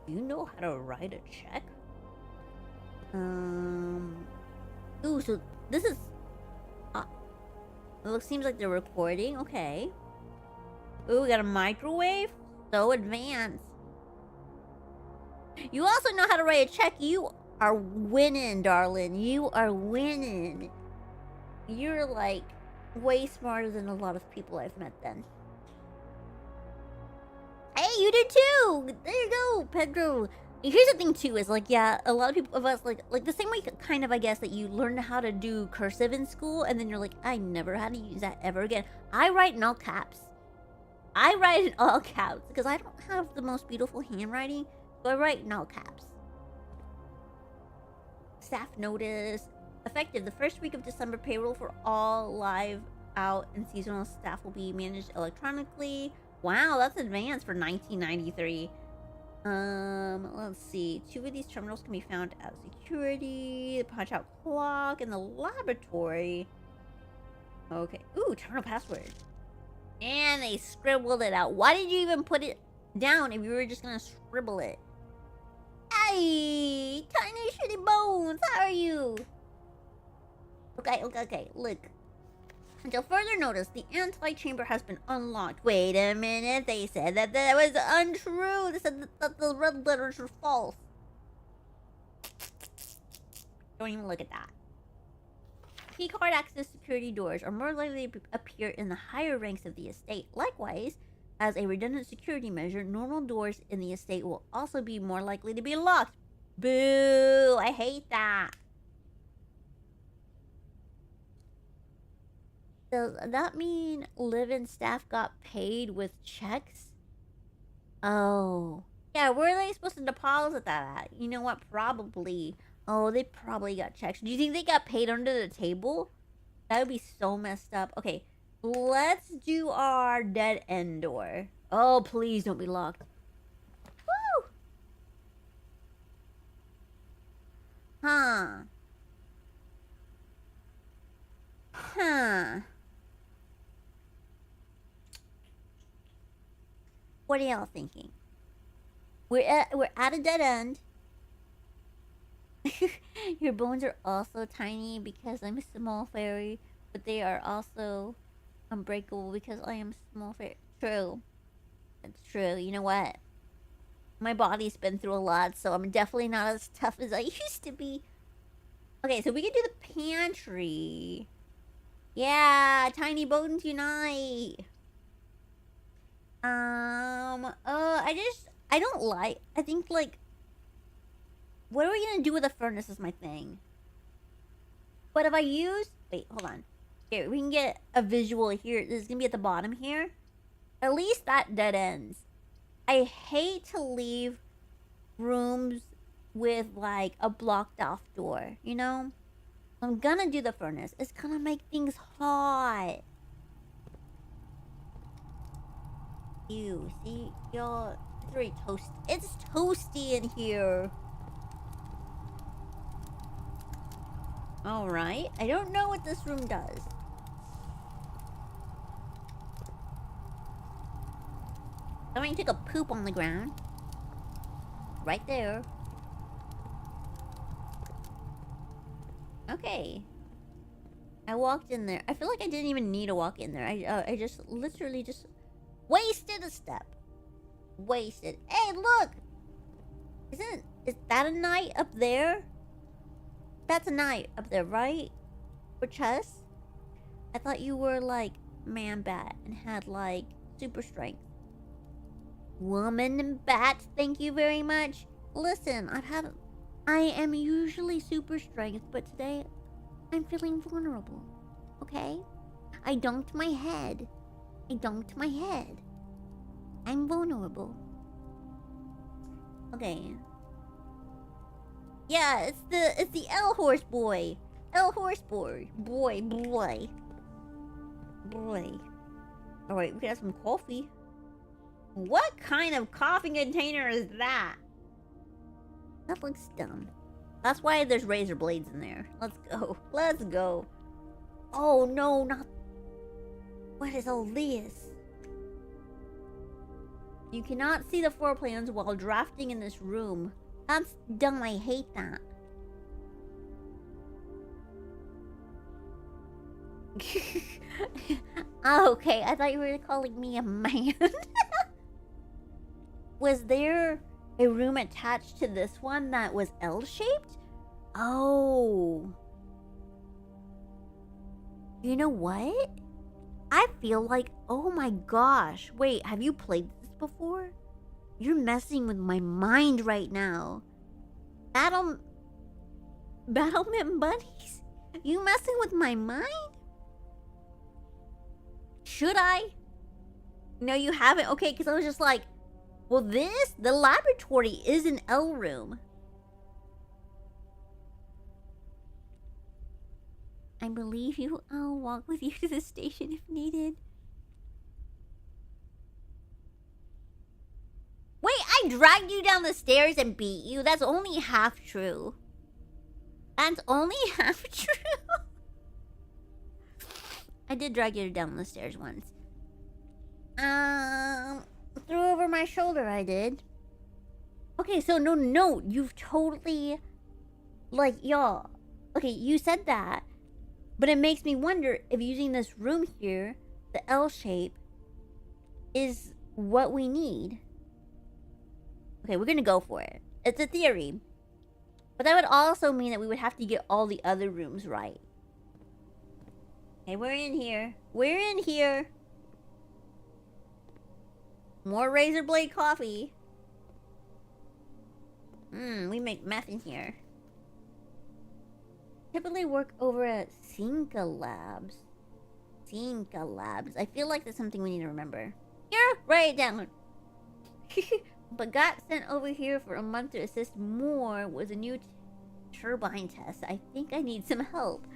Do you know how to write a check? Ooh, so this is... it seems like they're recording. Okay. Ooh, we got a microwave? So advanced. You also know how to write a check. You are winning, darling. You are winning. You're, like, way smarter than a lot of people I've met then. Hey, you did too! There you go, Pedro. Here's the thing too, is like, yeah, a lot of people of us, like the same way kind of, I guess, that you learn how to do cursive in school, and then you're like, I never had to use that ever again. I write in all caps. I write in all caps, because I don't have the most beautiful handwriting, so I write in all caps. Staff notice. Effective the first week of December, payroll for all live, out, and seasonal staff will be managed electronically. Wow, that's advanced for 1993. Let's see. 2 of these terminals can be found at security, the punch-out clock, and the laboratory. Okay. Ooh, terminal password. And they scribbled it out. Why did you even put it down if you were just gonna scribble it? Hey, tiny shitty bones, how are you? Okay, look. Until further notice, the anti-chamber has been unlocked. Wait a minute, they said that was untrue. They said that the red letters were false. Don't even look at that. Keycard access security doors are more likely to appear in the higher ranks of the estate. Likewise, as a redundant security measure, normal doors in the estate will also be more likely to be locked. Boo! I hate that. Does that mean live-in staff got paid with checks? Oh. Yeah, where are they supposed to deposit that at? You know what? Probably. Oh, they probably got checks. Do you think they got paid under the table? That would be so messed up. Okay, let's do our dead end door. Oh, please don't be locked. Woo! Huh. What are y'all thinking? We're at a dead end. Your bones are also tiny because I'm a small fairy, but they are also unbreakable because I am small fairy. True. That's true. You know what? My body's been through a lot, so I'm definitely not as tough as I used to be. Okay, so we can do the pantry. Yeah, tiny bones unite. I don't like. I think like, what are we gonna do with the furnace is my thing. But if I use, wait, hold on. Here, we can get a visual here. This is gonna be at the bottom here. At least that dead ends. I hate to leave rooms with like a blocked off door, you know? I'm gonna do the furnace. It's gonna make things hot. Ew, see, y'all, it's very toasty. It's toasty in here. Alright, I don't know what this room does. Somebody took a poop on the ground. Right there. Okay. I walked in there. I feel like I didn't even need to walk in there. I just literally just wasted a step. Wasted. Hey, look! Is that a knight up there? That's a knight up there, right? For chess? I thought you were like man bat and had like super strength. Woman bat, thank you very much. Listen, I am usually super strength, but today I'm feeling vulnerable. Okay? I donked my head. I'm vulnerable. Okay. Yeah, it's the L horse boy. L horse boy. Boy. Alright, we can have some coffee. What kind of coffee container is that? That looks dumb. That's why there's razor blades in there. Let's go. Oh no, not... What is all this? You cannot see the floor plans while drafting in this room. That's dumb, I hate that. Oh, okay, I thought you were calling me a man. Was there a room attached to this one that was L-shaped? Oh. You know what? I feel like, oh my gosh. Wait, have you played this before? You're messing with my mind right now. Battlement buddies? You messing with my mind? Should I? No, you haven't? Okay, because I was just like, well, the laboratory is an L room. I believe you. I'll walk with you to the station if needed. Wait, I dragged you down the stairs and beat you? That's only half true. That's only half true. I did drag you down the stairs once. Threw over my shoulder, I did. Okay, so no, you've totally... Like, y'all... Okay, you said that. But it makes me wonder if using this room here, the L shape, is what we need. Okay, we're gonna go for it. It's a theory. But that would also mean that we would have to get all the other rooms right. Okay, we're in here. We're in here. More razor blade coffee. We make meth in here. Typically work over at Cinca Labs. I feel like that's something we need to remember. Here, write it down. But got sent over here for a month to assist more with a new turbine test. I think I need some help.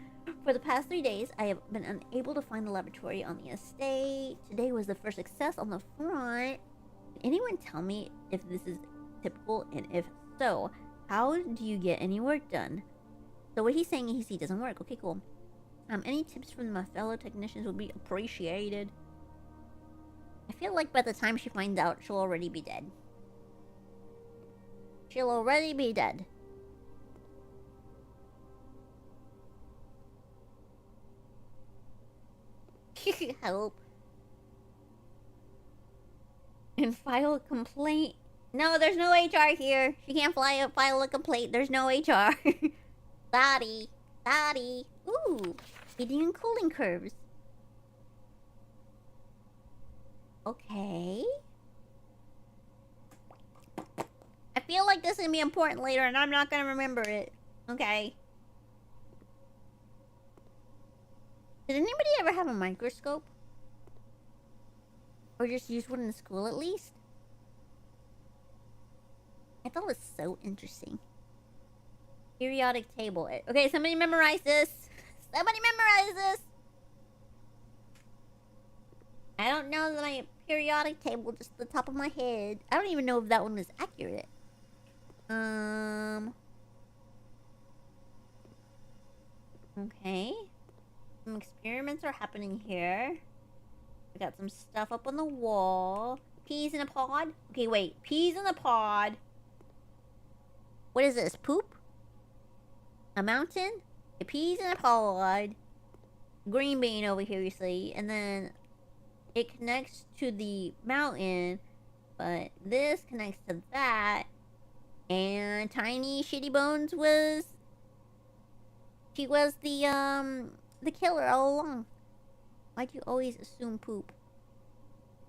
For the past 3 days, I have been unable to find the laboratory on the estate. Today was the first success on the front. Can anyone tell me if this is typical, and if so, how do you get any work done? So what he's saying is he doesn't work. Okay, cool. Any tips from my fellow technicians would be appreciated. I feel like by the time she finds out, she'll already be dead. She'll already be dead. Help. And file a complaint No, there's no HR here. She can't file a complaint. There's no HR. Sorry. Sorry. Ooh. Heating and cooling curves. Okay. I feel like this is gonna be important later and I'm not gonna remember it. Okay. Did anybody ever have a microscope? Or just use one in school at least? I thought it was so interesting. Periodic table. Okay, somebody memorize this. Somebody memorize this. I don't know my periodic table just the top of my head. I don't even know if that one was accurate. Okay. Some experiments are happening here. We got some stuff up on the wall. Peas in a pod? Okay, wait. Peas in a pod. What is this? Poop? A mountain? Okay, peas in a pod. Green bean over here, you see. And then it connects to the mountain. But this connects to that. And Tiny Shitty Bones was... She was the killer all along. Why do you always assume poop?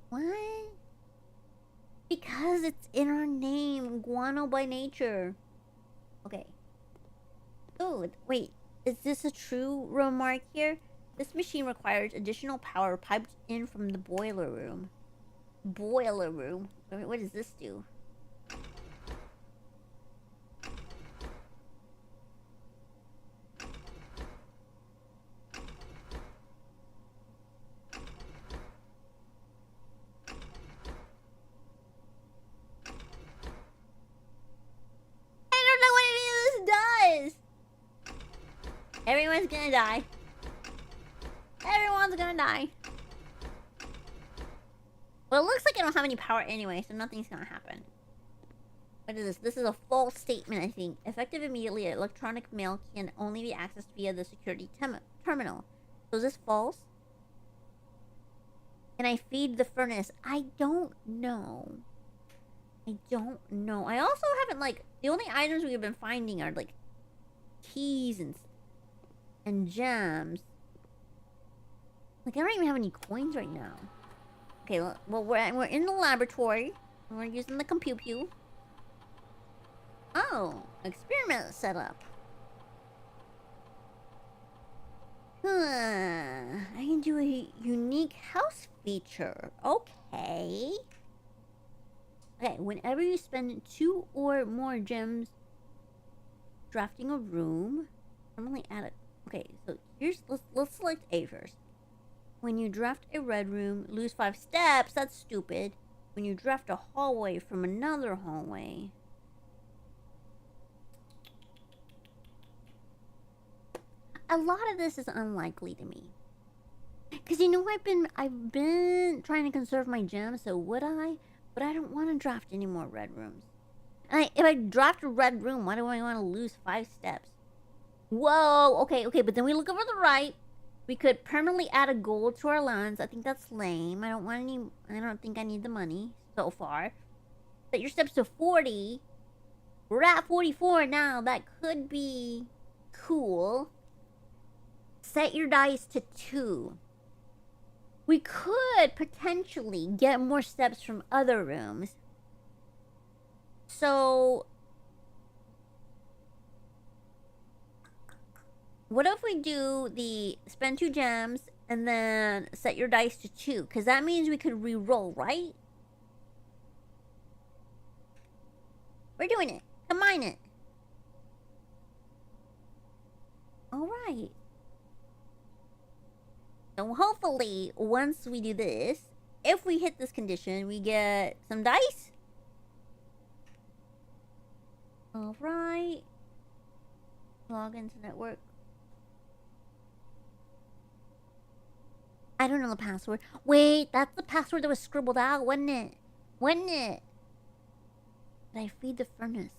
What? Because it's in our name. Guano by nature. Okay. Oh, wait. Is this a true remark here? This machine requires additional power piped in from the boiler room. Boiler room? What does this do? Everyone's gonna die. Everyone's gonna die. Well, it looks like I don't have any power anyway, so nothing's gonna happen. What is this? This is a false statement, I think. Effective immediately, electronic mail can only be accessed via the security terminal. So is this false? Can I feed the furnace? I don't know. I don't know. I also haven't, like... The only items we've been finding are, like... keys and gems. Like, I don't even have any coins right now. Okay, well, we're in the laboratory. And we're using the compute. Oh, experiment setup. I can do a unique house feature. Okay. Okay, whenever you spend 2 or more gems drafting a room, normally add it. Okay, so let's select A first. When you draft a red room, lose 5 steps. That's stupid. When you draft a hallway from another hallway. A lot of this is unlikely to me. Cause you know I've been trying to conserve my gems, so would I? But I don't want to draft any more red rooms. And if I draft a red room, why do I want to lose 5 steps? Whoa, okay, but then we look over the right. We could permanently add a gold to our allowance. I think that's lame. I don't think I need the money so far. Set your steps to 40. We're at 44 now. That could be cool. Set your dice to 2. We could potentially get more steps from other rooms. So... what if we do the spend 2 gems and then set your dice to 2? Because that means we could re-roll, right? We're doing it. Combine it. Alright. So hopefully, once we do this, if we hit this condition, we get some dice. Alright. Log into network. I don't know the password. Wait, that's the password that was scribbled out, wasn't it? Wasn't it? Did I feed the furnace?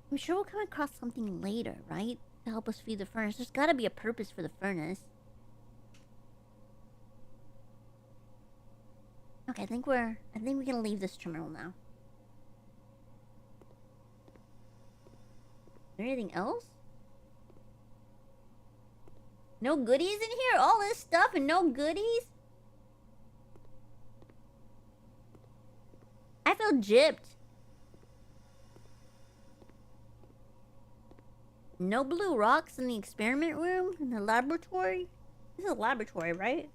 I'm sure we'll come across something later, right? To help us feed the furnace. There's gotta be a purpose for the furnace. Okay, I think we can leave this terminal now. Is there anything else? No goodies in here? All this stuff and no goodies? I feel gypped. No blue rocks in the experiment room? In the laboratory? This is a laboratory, right?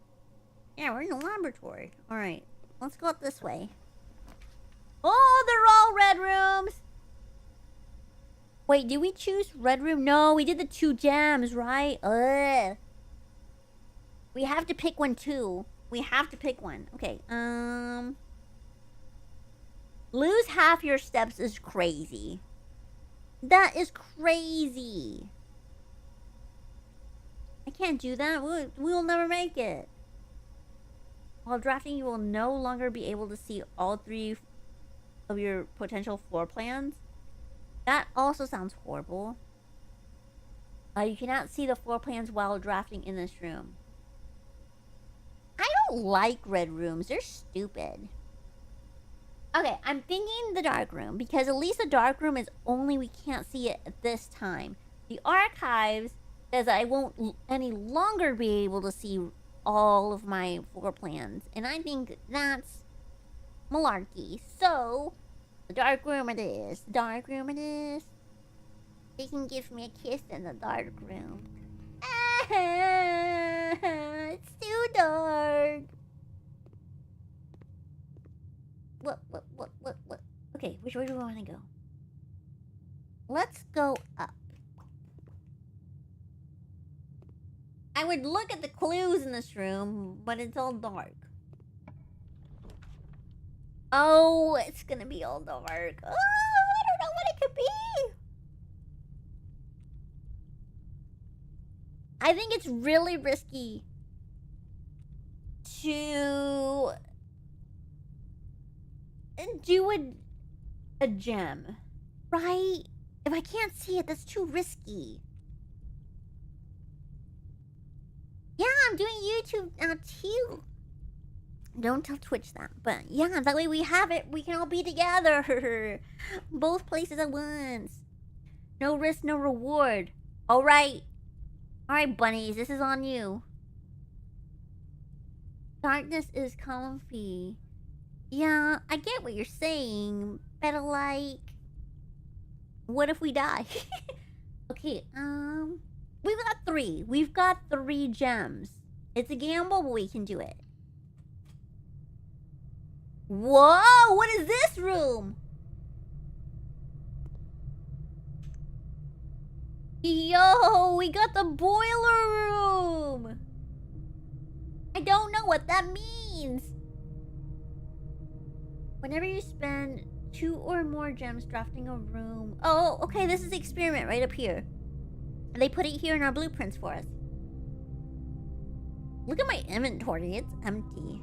Yeah, we're in the laboratory. Alright, let's go up this way. Oh, they're all red rooms! Wait, did we choose red room? No, we did the 2 gems, right? Ugh. We have to pick one too. We have to pick one. Okay, lose half your steps is crazy. That is crazy. I can't do that. We'll never make it. While drafting, you will no longer be able to see all 3 of your potential floor plans. That also sounds horrible. You cannot see the floor plans while drafting in this room. I don't like red rooms. They're stupid. Okay, I'm thinking the dark room, because at least the dark room is only we can't see it at this time. The archives says I won't any longer be able to see all of my floor plans, and I think that's malarkey. So, the dark room it is. Dark room it is. They can give me a kiss in the dark room. It's too dark. What? Okay, which way do we want to go? Let's go up. I would look at the clues in this room, but it's all dark. Oh, it's gonna be all dark. Oh, I don't know what it could be. I think it's really risky to do a gem, right? If I can't see it, that's too risky. Yeah, I'm doing YouTube now too. Don't tell Twitch that, but yeah, that way we have it. We can all be together. Both places at once. No risk, no reward. Alright. Alright, bunnies, this is on you. Darkness is comfy. Yeah, I get what you're saying, but like, what if we die? Okay, we've got 3. We've got 3 gems. It's a gamble, but we can do it. Whoa, what is this room? Yo, we got the boiler room. I don't know what that means. Whenever you spend 2 or more gems drafting a room... Oh, okay, this is the experiment right up here. They put it here in our blueprints for us. Look at my inventory, it's empty.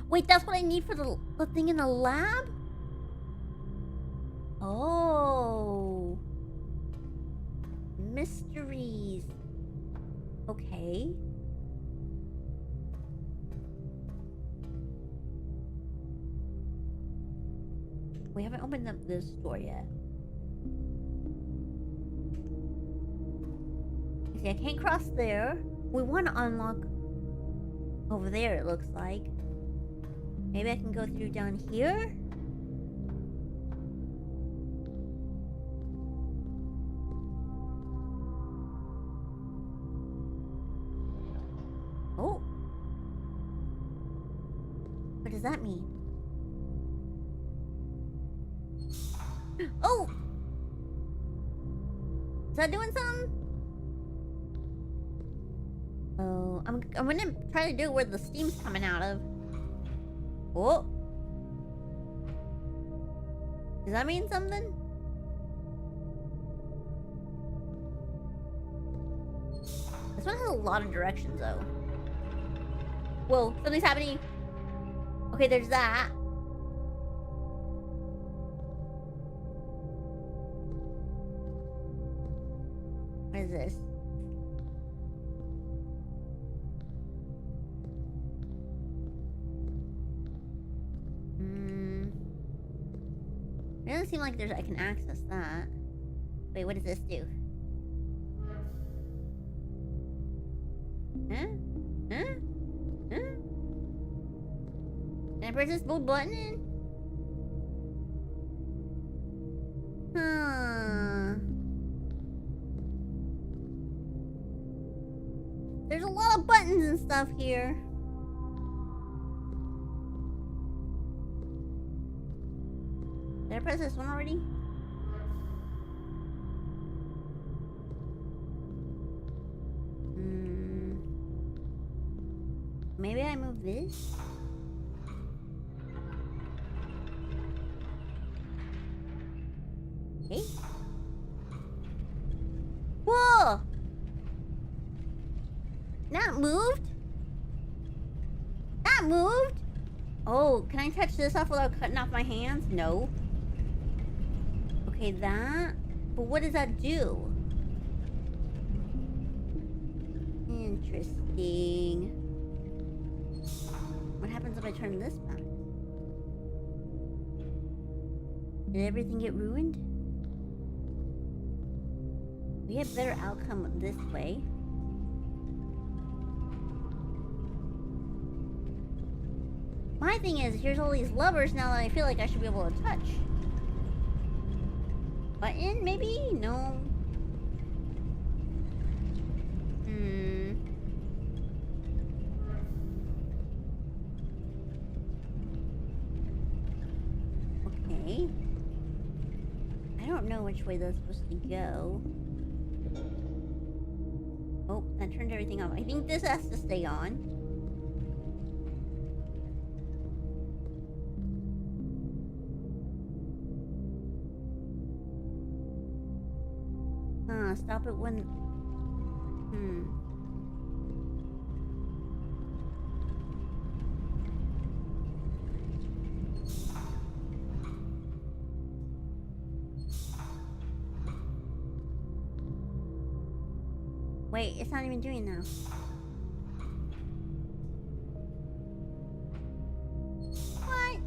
Wait, that's what I need for the thing in the lab? Oh. Mysteries. Okay. We haven't opened up this door yet. See, I can't cross there. We want to unlock over there, it looks like. Maybe I can go through down here? Oh. What does that mean? Oh! Is that doing something? Oh, I'm gonna try to do it where the steam's coming out of. Oh! Does that mean something? This one has a lot of directions, though. Whoa, something's happening. Okay, there's that. What is this? doesn't seem like I can access that. Wait, what does this do? Huh? Huh? Huh? Can I press this blue button? Huh. There's a lot of buttons and stuff here. Did I press this one already? Maybe I move this? Okay. Whoa! That moved? That moved? Oh, can I touch this off without cutting off my hands? No. Okay, that. But what does that do? Interesting. What happens if I turn this back? Did everything get ruined? We have better outcome this way. My thing is, here's all these levers now that I feel like I should be able to touch. Button, maybe? No. Okay. I don't know which way that's supposed to go. Oh, that turned everything off. I think this has to stay on. Stop it when... Wait, it's not even doing now. What?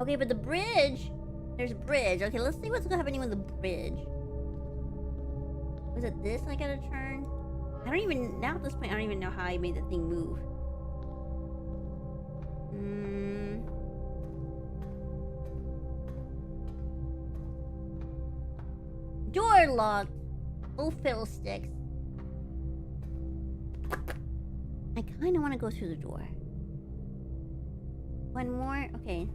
Okay, but the bridge... There's a bridge. Okay, let's see what's happening with the bridge. Was it this I gotta turn? I don't even... Now at this point, I don't even know how I made the thing move. Door locked. Oh, fiddlesticks. I kind of want to go through the door. One more? Okay.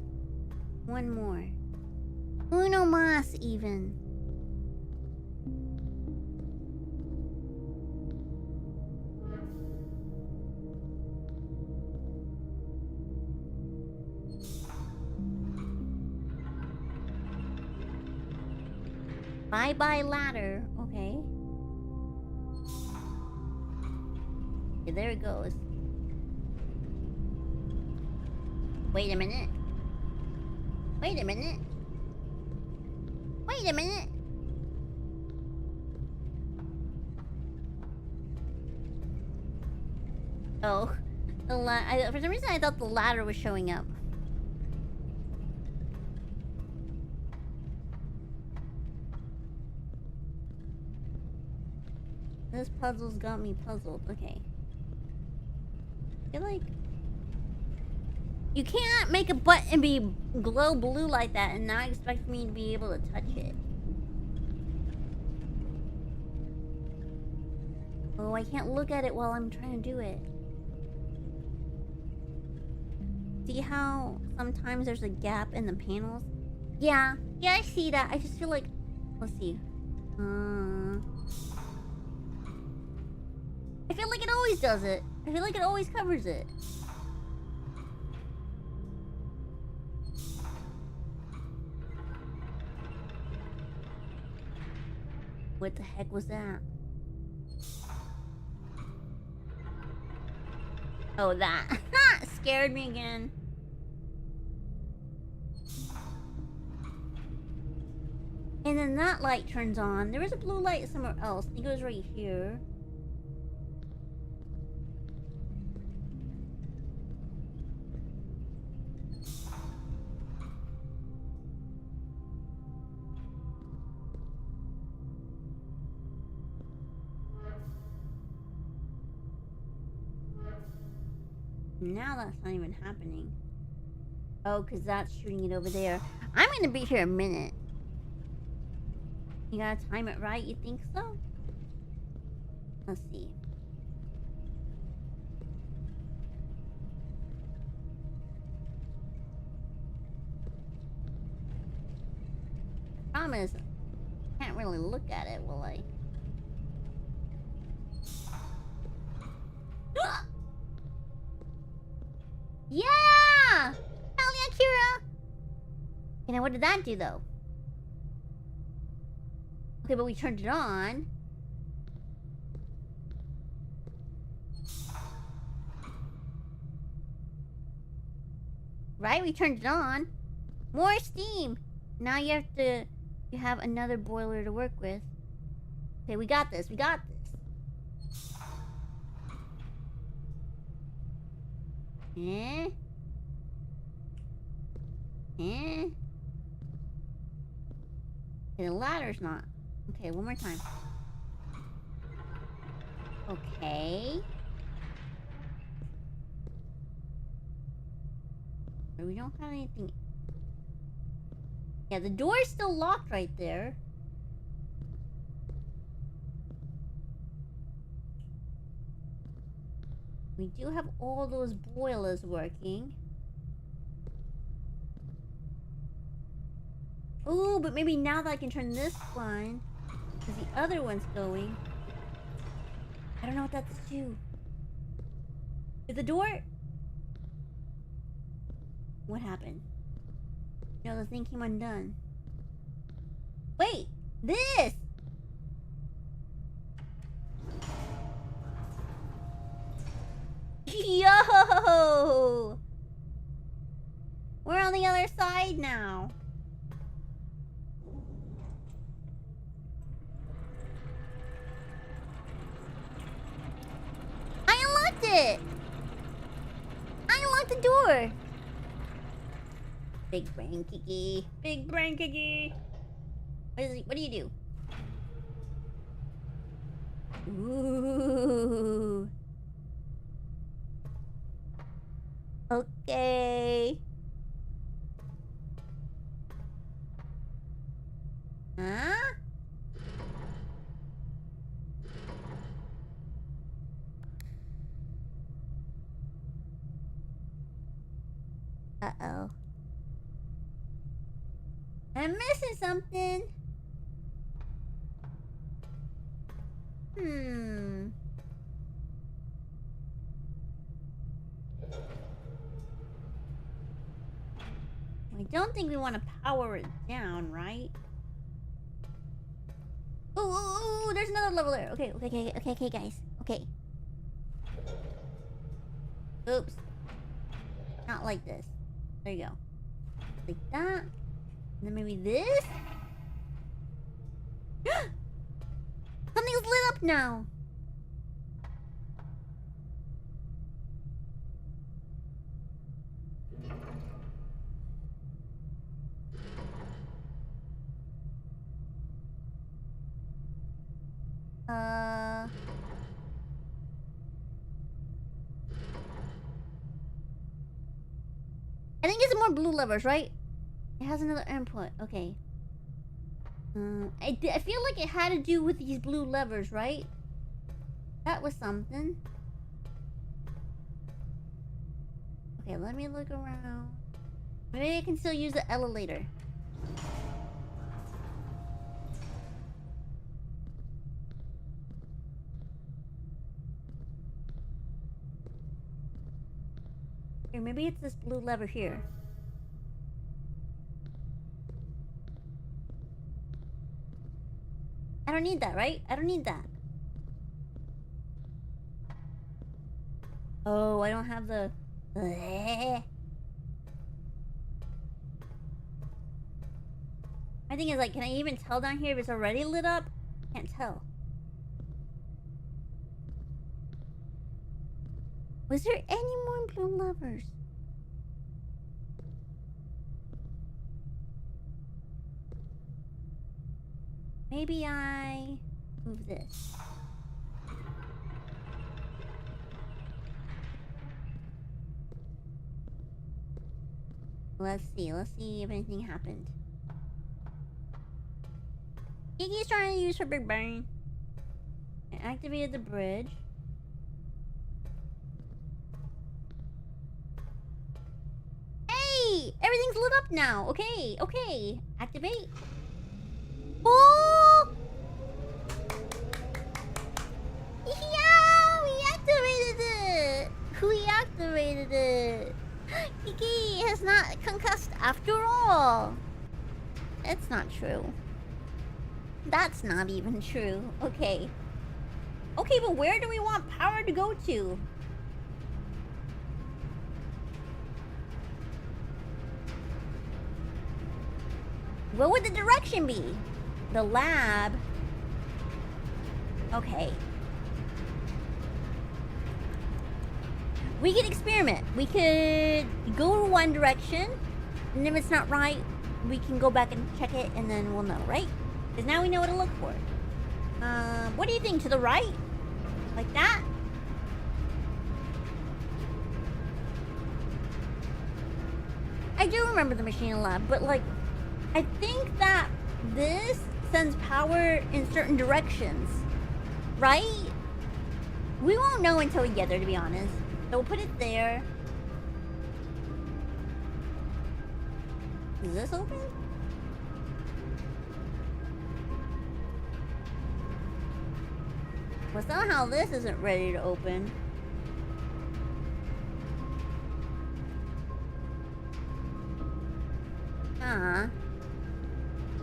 One more. Uno más, even. Bye-bye ladder. Okay. Okay, there it goes. Wait a minute. Wait a minute. Wait a minute. Oh. For some reason I thought the ladder was showing up. This puzzle's got me puzzled. Okay. I feel like... You can't make a button be glow blue like that and not expect me to be able to touch it. Oh, I can't look at it while I'm trying to do it. See how sometimes there's a gap in the panels? Yeah. Yeah, I see that. I just feel like... Let's see. I feel like it always does it. I feel like it always covers it. What the heck was that? Oh, that. Scared me again. And then that light turns on. There was a blue light somewhere else. I think it was right here. Now that's not even happening. Oh, because that's shooting it over there. I'm gonna be here a minute. You gotta time it right, you think so? Let's see. Problem is, I can't really look at it, will I? Yeah! Hell yeah, Kira! Okay, now what did that do, though? Okay, but we turned it on. Right? We turned it on. More steam! Now you have another boiler to work with. Okay, we got this. We got this. Eh? Eh? Okay, the ladder's not. Okay, one more time. Okay. We don't have anything. Yeah, the door's still locked right there. We do have all those boilers working. Ooh, but maybe now that I can turn this one, because the other one's going. I don't know what that's to. Did the door? What happened? No, the thing came undone. Wait! This! Yo! We're on the other side now. I unlocked it! I unlocked the door! Big brain, Kiki. Big brain, Kiki. What do you do? Ooh. Okay. Huh? Uh-oh. I'm missing something. I don't think we want to power it down, right? Ooh, there's another level there. Okay, guys. Okay. Oops. Not like this. There you go. Like that. And then maybe this? Something's lit up now. I think it's more blue levers, right? It has another input. Okay. I feel like it had to do with these blue levers, right? That was something. Okay, let me look around. Maybe I can still use the elevator. Here, maybe it's this blue lever here. I don't need that, right? I don't need that. Oh, I don't have the... My thing is, like, can I even tell down here if it's already lit up? Can't tell. Was there any more blue levers? Maybe I move this. Let's see if anything happened. Kiki's trying to use her big brain. I activated the bridge. Hey! Everything's lit up now. Okay, okay. Activate. Oh! Yeah! We activated it! We activated it! Kiki has not concussed after all! It's not true. That's not even true. Okay. Okay, but where do we want power to go to? What would the direction be? The lab. Okay. We could experiment. We could go one direction, and if it's not right, we can go back and check it, and then we'll know, right? Because now we know what to look for. What do you think? To the right? Like that? I do remember the machine lab, but like, I think that this sends power in certain directions, right? We won't know until we get there, to be honest. So we'll put it there. Is this open? Well, somehow this isn't ready to open.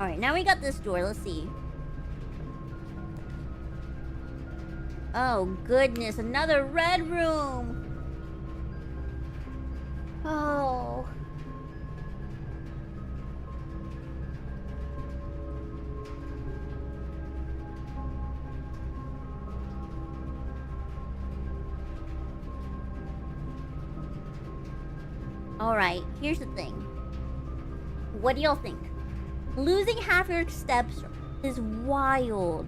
Alright, now we got this door. Let's see. Oh, goodness. Another red room. Oh. Alright, here's the thing. What do y'all think? Losing half your steps is wild.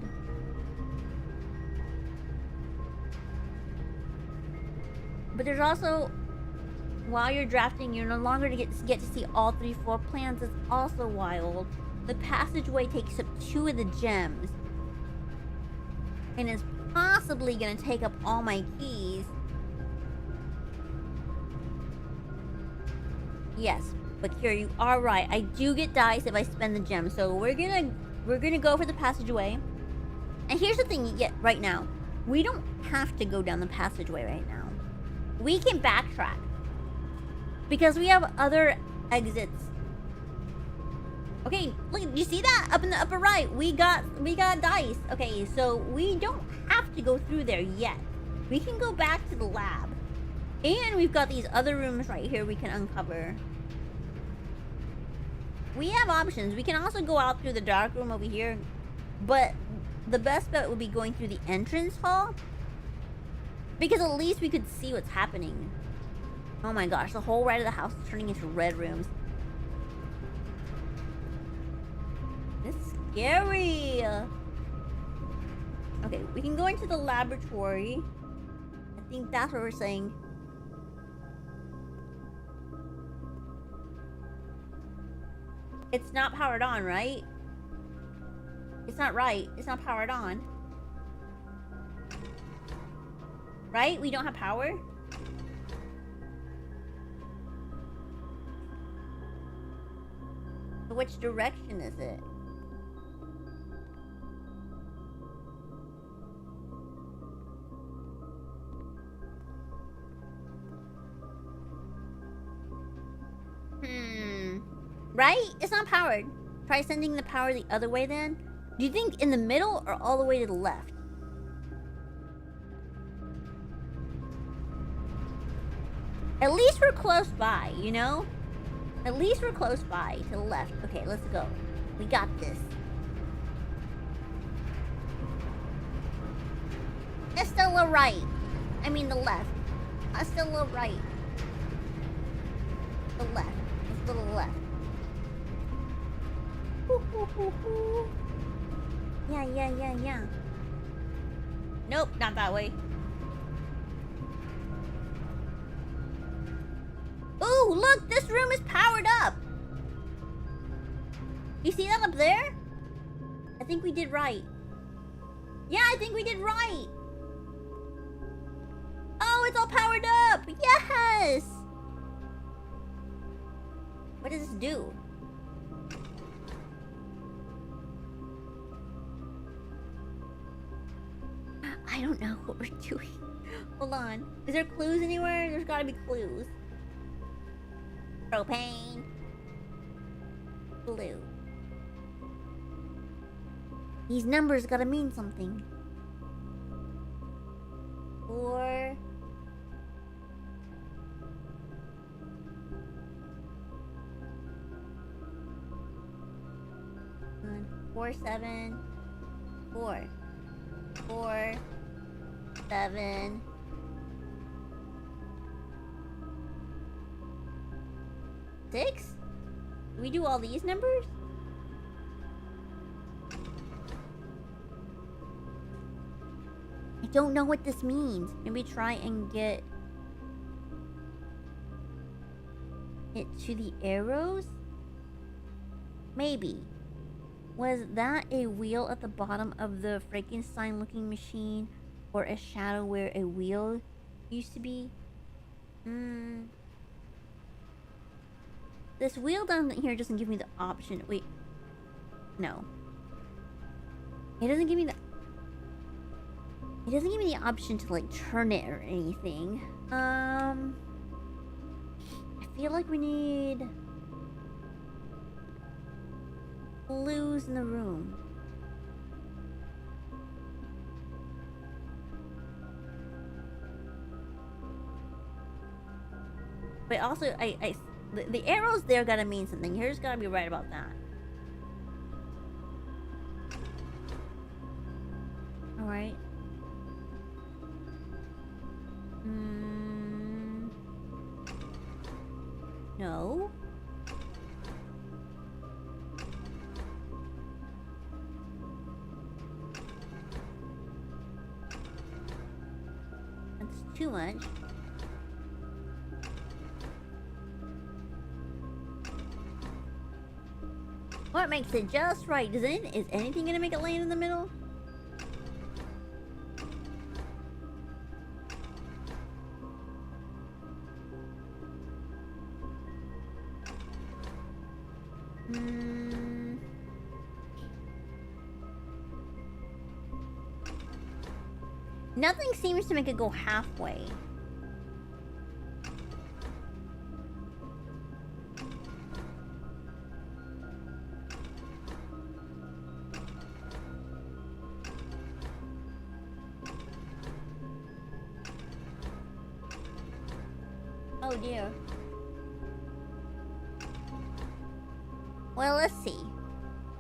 But there's also, while you're drafting, you're no longer to get to see all 3 floor plans. It's also wild. The passageway takes up 2 of the gems. And is possibly gonna take up all my keys. Yes, but Kira, you are right. I do get dice if I spend the gem. So we're gonna go for the passageway. And here's the thing, right now. We don't have to go down the passageway right now. We can backtrack. Because we have other exits. Okay, look, you see that? Up in the upper right, we got dice. Okay, so we don't have to go through there yet. We can go back to the lab. And we've got these other rooms right here we can uncover. We have options. We can also go out through the dark room over here. But the best bet would be going through the entrance hall. Because at least we could see what's happening. Oh my gosh, the whole right of the house is turning into red rooms. It's scary. Okay, we can go into the laboratory. I think that's what we're saying. It's not powered on, right? It's not right. It's not powered on. Right? We don't have power? So which direction is it? Right? It's not powered. Try sending the power the other way then. Do you think in the middle or all the way to the left? At least we're close by, you know? At least we're close by to the left. Okay, let's go. We got this. It's still a right. I mean the left. It's still a right. The left. It's still the left. Yeah. Nope, not that way. Ooh, Oh, look! This room is powered up! You see that up there? I think we did right. Yeah, I think we did right! Oh, it's all powered up! Yes! What does this do? I don't know what we're doing. Hold on. Is there clues anywhere? There's gotta be clues. Propane. Blue. These numbers gotta mean something. 4. 4, 7. 4. 4. 7. 6? Do we do all these numbers? I don't know what this means. Maybe try and get it to the arrows? Maybe. Was that a wheel at the bottom of the Frankenstein looking machine? Or a shadow where a wheel used to be? This wheel down here doesn't give me the option. Wait. No. It doesn't give me the... It doesn't give me the option to, like, turn it or anything. I feel like we need... clues in the room. But also, the arrows there gotta mean something. Here's gotta be right about that. Alright. No. That's too much. What makes it just right? Is anything gonna make it land in the middle? Nothing seems to make it go halfway. Oh dear. Well, let's see.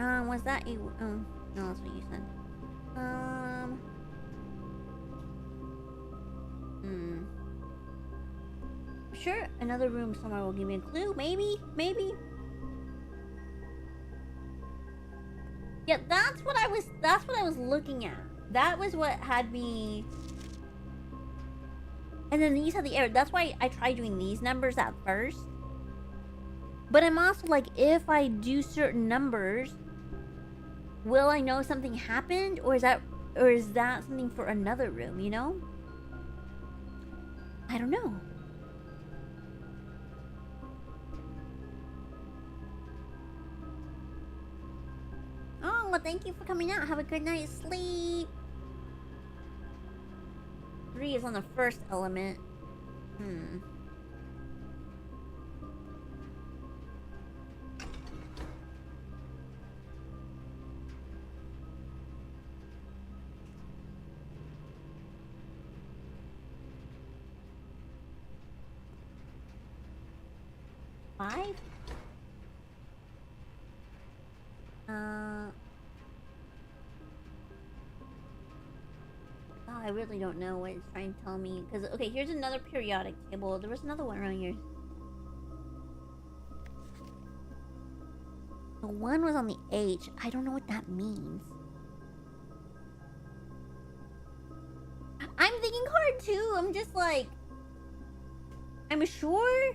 Was that a... no, that's what you said. Sure, another room somewhere will give me a clue. Maybe? Yeah, that's what I was looking at. That was what had me... And then these had the error. That's why I tried doing these numbers at first. But I'm also like, if I do certain numbers, will I know something happened? Or is that something for another room, you know? I don't know. Oh, well, thank you for coming out. Have a good night's sleep. 3 is on the first element. 5? Oh, I really don't know what it's trying to tell me. Because, okay, here's another periodic table. There was another one around here. The one was on the H. I don't know what that means. I'm thinking hard too. I'm just like... I'm sure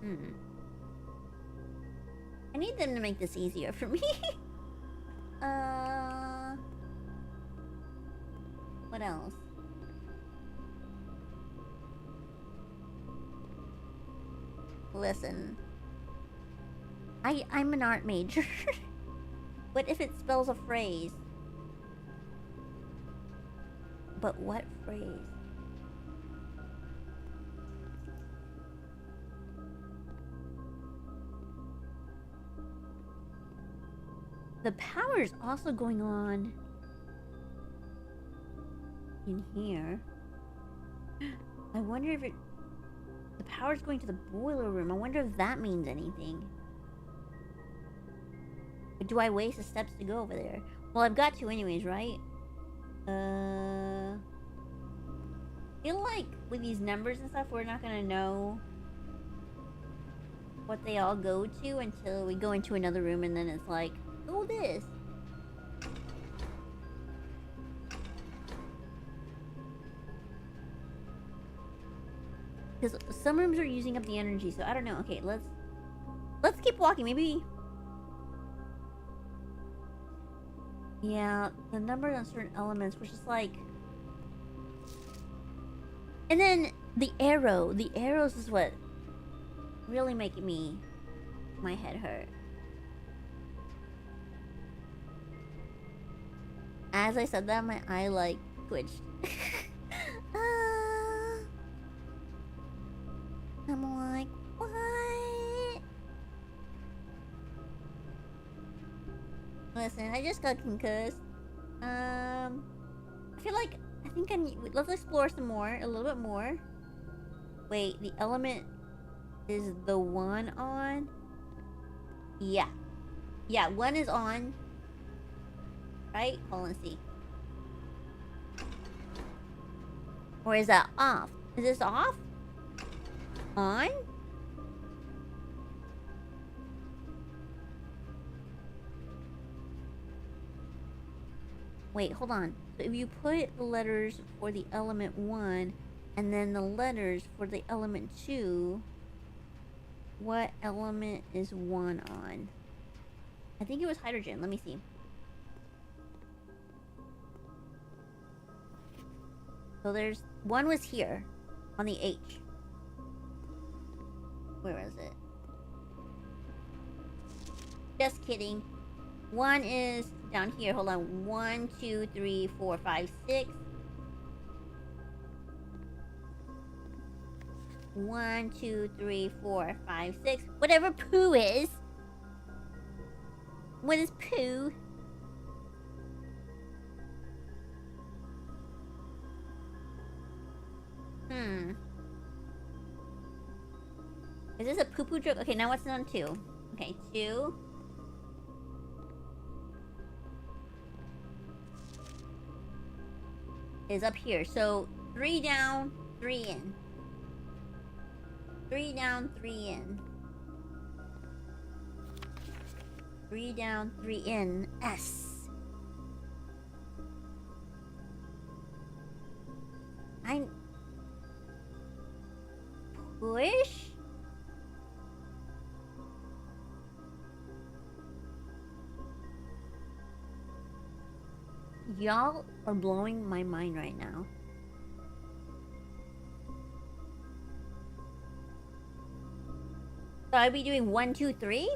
Hmm. I need them to make this easier for me. What else? Listen. I'm an art major. What if it spells a phrase? But what phrase? The power's also going on in here. I wonder if it... The power's going to the boiler room. I wonder if that means anything. Or do I waste the steps to go over there? Well, I've got to anyways, right? I feel like with these numbers and stuff, we're not gonna know what they all go to until we go into another room, and then it's like, oh, this. Because some rooms are using up the energy, so I don't know. Okay, let's keep walking. Maybe. Yeah, the number on certain elements, which is like. And then the arrow. The arrows is what really making my head hurt. As I said that, my eye like twitched. I'm like, what? Listen, I just got concussed. I feel like I think I need. Let's explore some more, a little bit more. Wait, the element is the one on? Yeah, yeah, one is on. Right? Hold on, see. Or is that off? Is this off? On? Wait, hold on. So if you put the letters for the element 1 and then the letters for the element 2, what element is 1 on? I think it was hydrogen. Let me see. So there's... one was here. On the H. Where is it? Just kidding. 1 is down here. Hold on. 1, 2, 3, 4, 5, 6. 1, 2, 3, 4, 5, 6. Whatever poo is. What is poo? Is this a poo-poo joke? Okay, now what's on 2? Okay, 2. Is up here. So, 3 down, 3 in. 3 down, 3 in. 3 down, 3 in. S. I... push? Y'all are blowing my mind right now. So I'd be doing 1, 2, 3?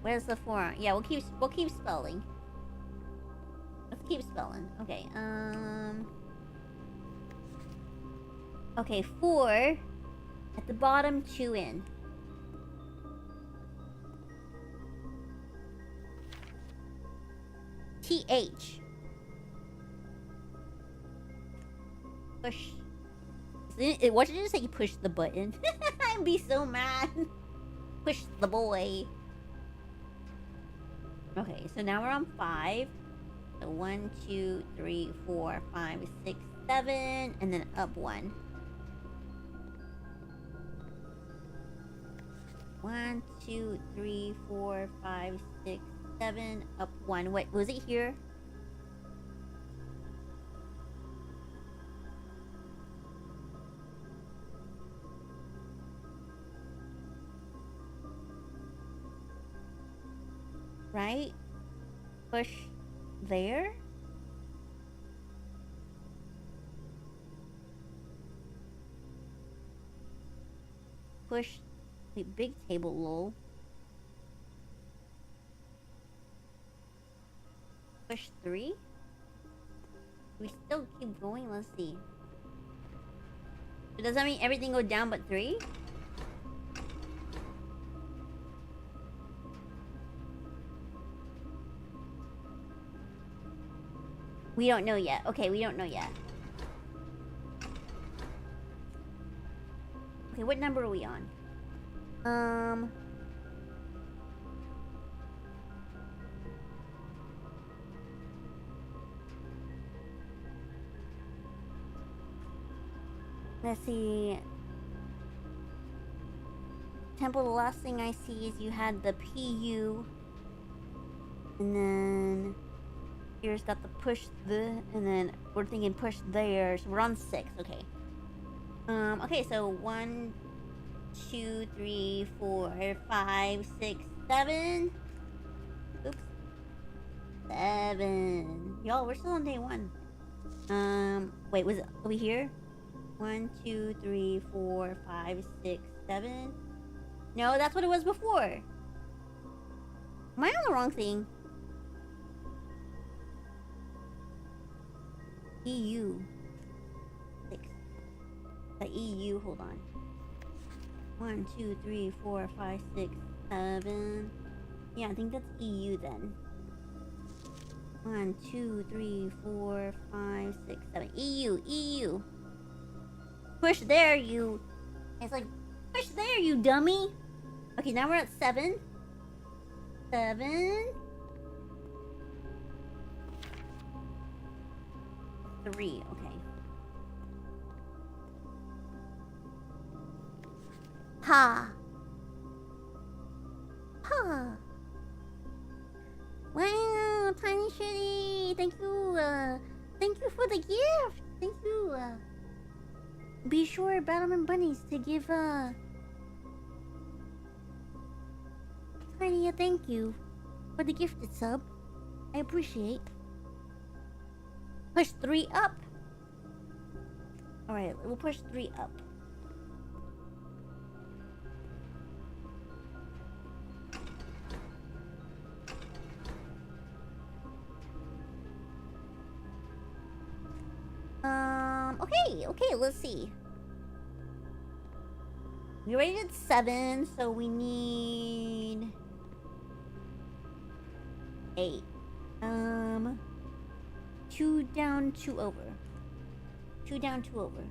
Where's the 4? Yeah, we'll keep spelling. Let's keep spelling. Okay, okay, 4 at the bottom, 2 in. TH. Push. What did you say? You push the button? I'd be so mad. Push the boy. Okay, so now we're on 5. So 1, 2, 3, 4, 5, 6, 7, and then up 1. 1, 2, 3, 4, 5, 6, 7. Up 1. Wait, was it here? Right? Push there? Push the big table, lol. Push 3? We still keep going, let's see. Does that mean everything go down but 3? We don't know yet. Okay, we don't know yet. Okay, what number are we on? Let's see. Temple, the last thing I see is you had the PU. And then here's got the push the, and then we're thinking push there. So we're on 6, okay. Okay, so 1, 2, 3, 4, 5, 6, 7. Oops. 7. Y'all, we're still on day 1. Wait, was it over here? 1, 2, 3, 4, 5, 6, 7. No, that's what it was before. Am I on the wrong thing? EU. 6. The EU, hold on. 1, 2, 3, 4, 5, 6, 7. Yeah, I think that's EU then. 1, 2, 3, 4, 5, 6, 7. EU, EU. Push there, you. It's like, push there, you dummy. Okay, now we're at 7. 7. 3, okay. Ha. Ha. Wow, Tiny Shitty. Thank you for the gift. Thank you, be sure, Battleman Bunnies, to give, Tiny a thank you for the gifted sub. I appreciate. Push 3 up. Alright, we'll push 3 up. Okay, let's see. We rated 7, so we need 8. 2 down, 2 over. 2 down, 2 over.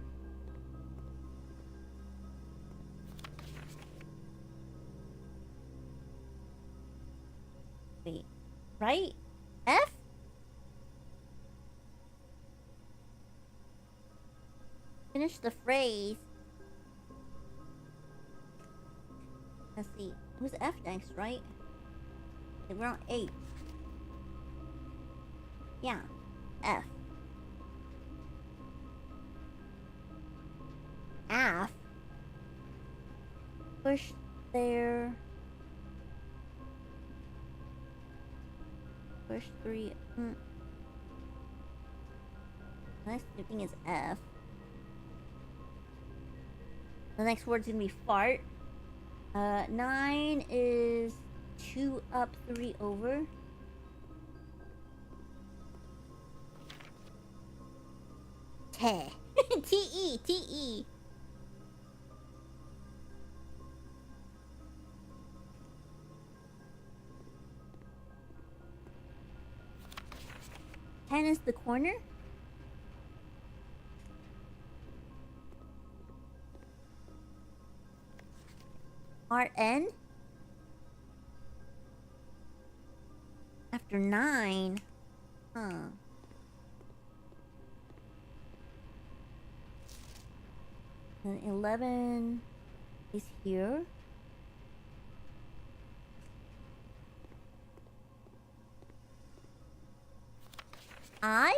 Wait, right? F? Finish the phrase. Let's see. It was F next, right? Okay, we're on 8. Yeah. F. F. Push there. Push 3. The next thing is F. The next word's gonna be fart. 9 is 2 up, 3 over. Te. T-E, T-E. Ten is the corner. RN? After 9? Huh. And 11 is here. I?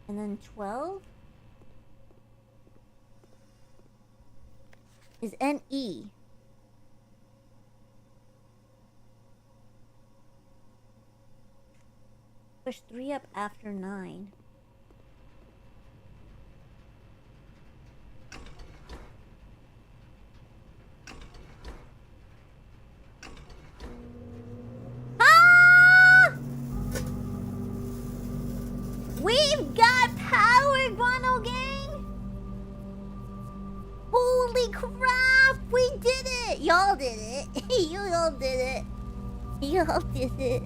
And then 12 is NE. Push 3 up after 9. Ah! We've got power, Guano Gang! Holy crap! We did it! Y'all did it! You all did it! Y'all did it!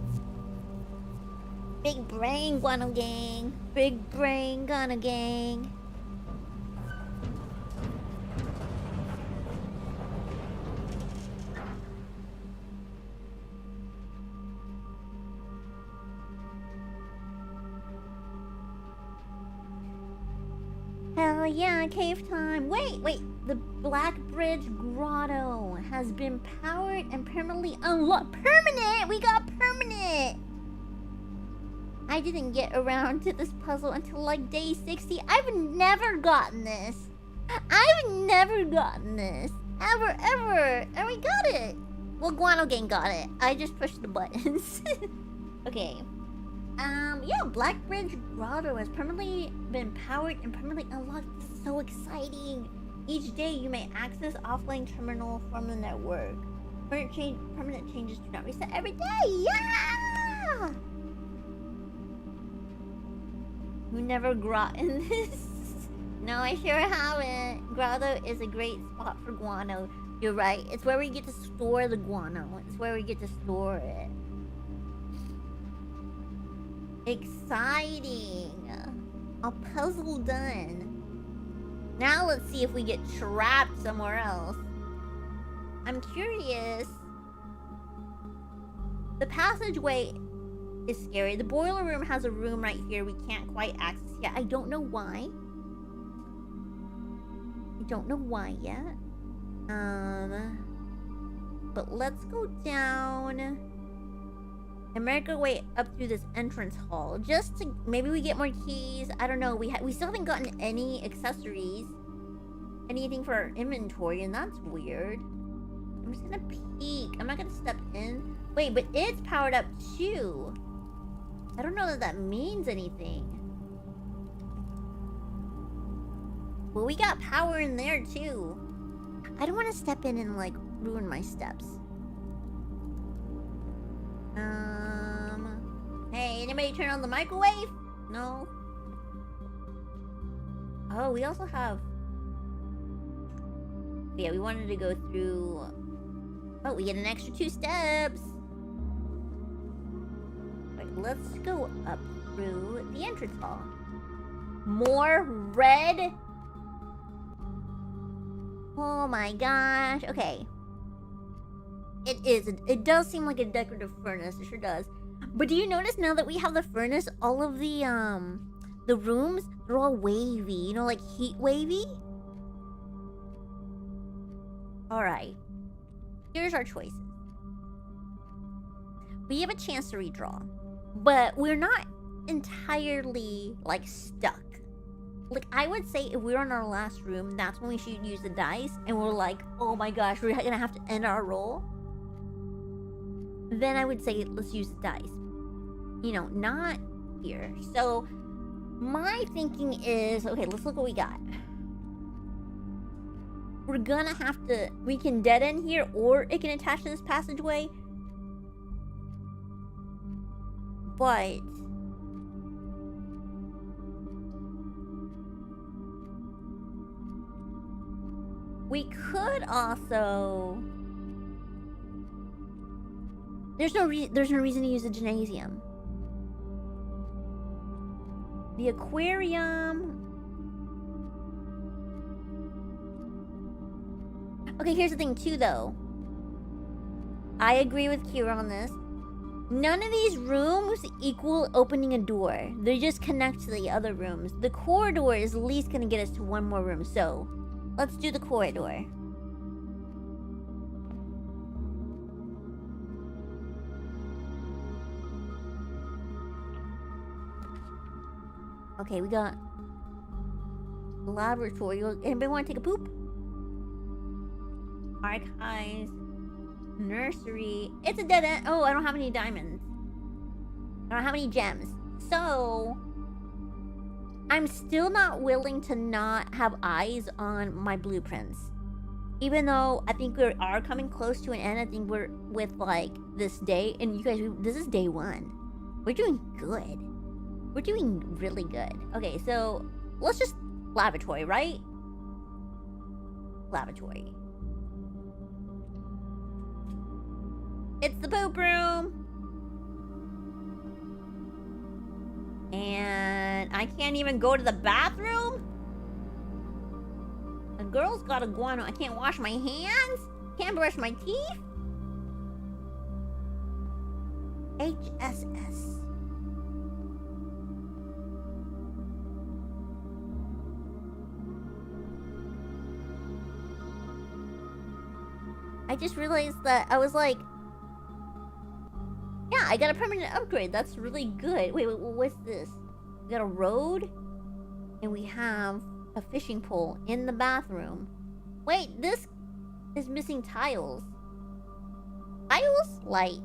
Big brain, Guano Gang! Big brain, Guano Gang! Hell yeah, cave time! Wait! The Black Bridge Grotto has been powered and permanently unlocked. Permanent! We got permanent! I didn't get around to this puzzle until like day 60. I've never gotten this. I've never gotten this. Ever. And we got it. Well, Guano Gang got it. I just pushed the buttons. Okay. Yeah, Black Bridge Grotto has permanently been powered and permanently unlocked. This is so exciting. Each day you may access offline terminal from the network. Permanent changes do not reset every day. Yeah! You never gotten this? No, I sure haven't. Grotto is a great spot for guano. You're right. It's where we get to store the guano. It's where we get to store it. Exciting. A puzzle done. Now let's see if we get trapped somewhere else. I'm curious. The passageway is scary. The boiler room has a room right here we can't quite access yet. I don't know why. Yet. But let's go down and make our way up through this entrance hall. Just to maybe we get more keys. I don't know. We still haven't gotten any accessories, anything for our inventory, and that's weird. I'm just gonna peek. I'm not gonna step in. Wait, but it's powered up too. I don't know that means anything. Well, we got power in there too. I don't want to step in and like ruin my steps. Hey, anybody turn on the microwave? No. Oh, we also have. Yeah, we wanted to go through. Oh, we get an extra 2 steps. Let's go up through the entrance hall. More red. Oh my gosh. Okay. It does seem like a decorative furnace. It sure does. But do you notice now that we have the furnace, all of the rooms, they're all wavy. You know, like heat wavy? Alright. Here's our choices. We have a chance to redraw. But we're not entirely, like, stuck. Like, I would say if we're in our last room, that's when we should use the dice. And we're like, oh my gosh, we're gonna have to end our roll. Then I would say, let's use the dice. You know, not here. So, my thinking is, okay, let's look what we got. We're gonna have to, we can dead end here, or it can attach to this passageway. But we could also. There's no reason to use the gymnasium. The aquarium. Okay, here's the thing too, though. I agree with Kira on this. None of these rooms equal opening a door. They just connect to the other rooms. The corridor is at least going to get us to one more room. So, let's do the corridor. Okay, we got laboratory. Anybody want to take a poop? Archives. Nursery. It's a dead end. Oh, I don't have any diamonds. I don't have any gems. So, I'm still not willing to not have eyes on my blueprints. Even though I think we are coming close to an end. I think we're with, like, this day. And you guys, this is day 1. We're doing good. We're doing really good. Okay, so, let's just... Lavatory, right? Lavatory. It's the poop room! And I can't even go to the bathroom? The girl's gotta go on. I can't wash my hands? Can't brush my teeth? HSS. I just realized that I was like, yeah, I got a permanent upgrade. That's really good. Wait, what's this? We got a road, and we have a fishing pole in the bathroom. Wait, this is missing tiles. Tiles? Light.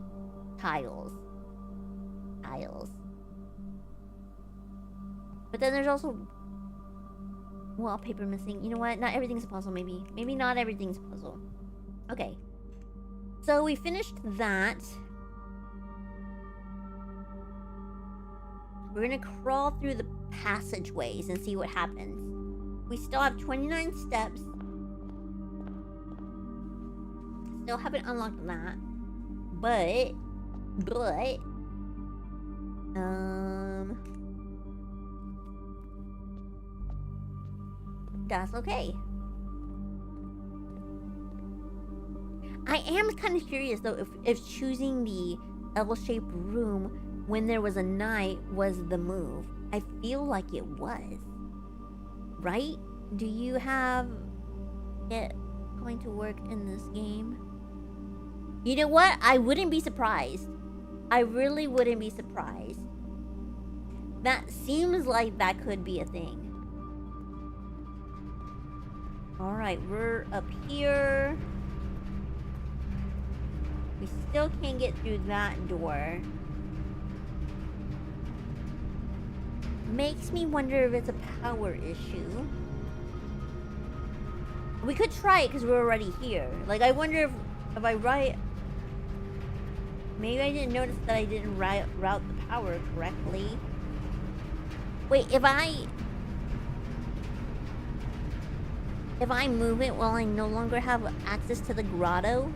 Tiles. Tiles. But then there's also wallpaper missing. You know what? Not everything's a puzzle, maybe. Maybe not everything's a puzzle. Okay. So we finished that. We're gonna crawl through the passageways and see what happens. We still have 29 steps. Still haven't unlocked that. But... That's okay. I am kind of curious, though, if choosing the L-shaped room when there was a night was the move. I feel like it was. Right? Do you have it going to work in this game? You know what? I wouldn't be surprised. I really wouldn't be surprised. That seems like that could be a thing. Alright, we're up here. We still can't get through that door. Makes me wonder if it's a power issue. We could try it because we're already here. Like, I wonder if I write... Maybe I didn't notice that I didn't route the power correctly. Wait, if I move it, will I no longer have access to the grotto?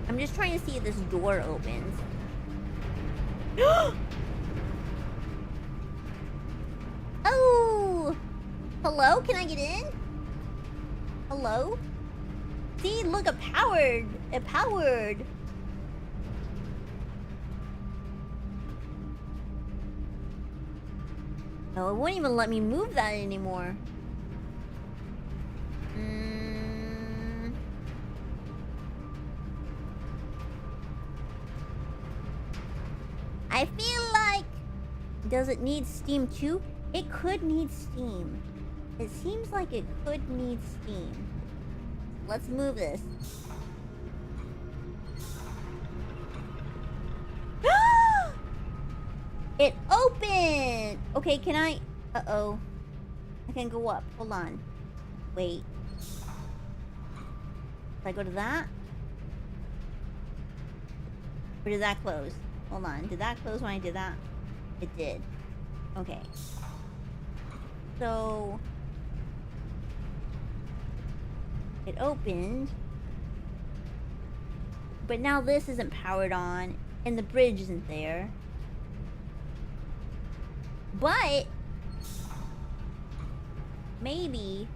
I'm just trying to see if this door opens. Oh! Hello? Can I get in? Hello? See, look, it powered. It powered. Oh, it won't even let me move that anymore. I feel like... Does it need steam too? It could need steam. It seems like it could need steam. Let's move this. It opened! Okay, can I... Uh-oh. I can go up. Hold on. Wait. Did I go to that? Or did that close? Hold on. Did that close when I did that? It did. Okay. So... It opened. But now this isn't powered on. And the bridge isn't there. But... Maybe...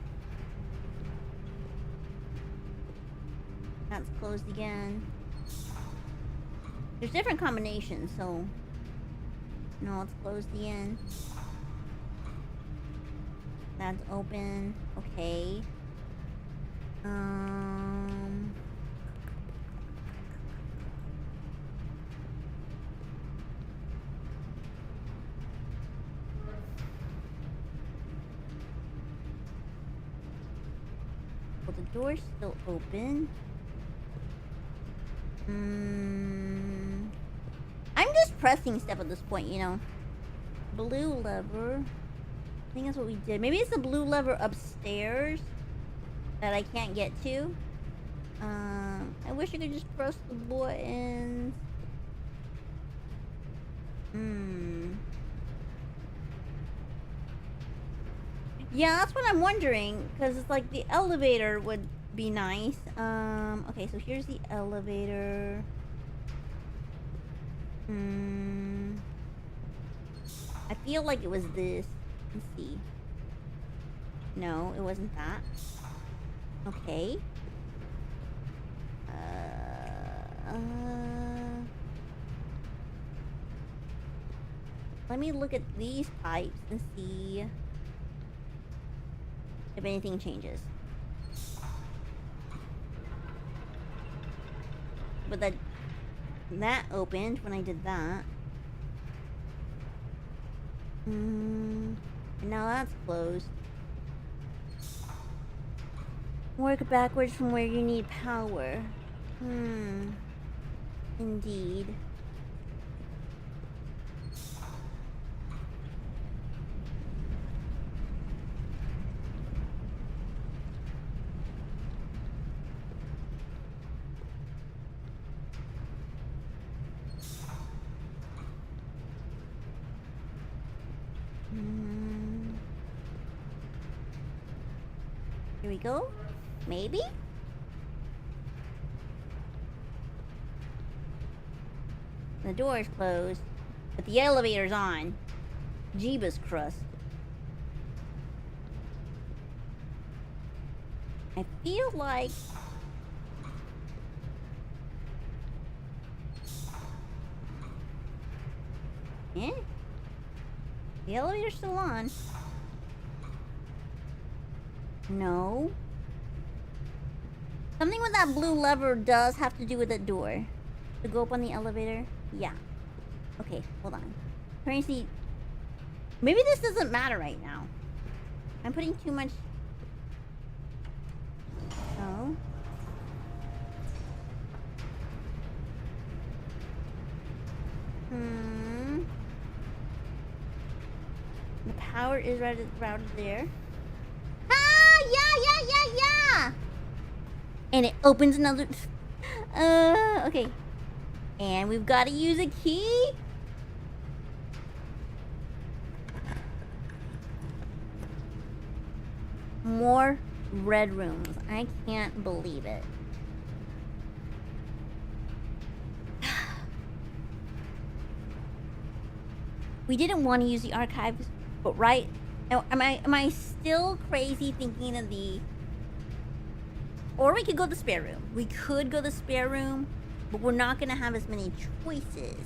That's closed again. There's different combinations, so... No, it's closed again. That's open. Okay. Door's still open. I'm just pressing stuff at this point, you know. Blue lever. I think that's what we did. Maybe it's the blue lever upstairs that I can't get to. I wish I could just press the buttons. Yeah, that's what I'm wondering. Because it's like the elevator would be nice. Okay, so here's the elevator. I feel like it was this. Let's see. No, it wasn't that. Okay. Let me look at these pipes and see if anything changes. But that opened when I did that. And now that's closed. Work backwards from where you need power. Indeed. Here we go. Maybe? The door's closed, but the elevator's on. Jeebus crust. I feel like... Eh? The elevator's still on. No. Something with that blue lever does have to do with the door. To go up on the elevator? Yeah. Okay, hold on. Trying to see. Maybe this doesn't matter right now. I'm putting too much. No. The power is routed there. Yeah. And it opens another. Okay. And we've got to use a key. More red rooms. I can't believe it. We didn't want to use the archives, but right? Am I still crazy thinking of the... Or we could go to the spare room. We could go to the spare room, but we're not going to have as many choices.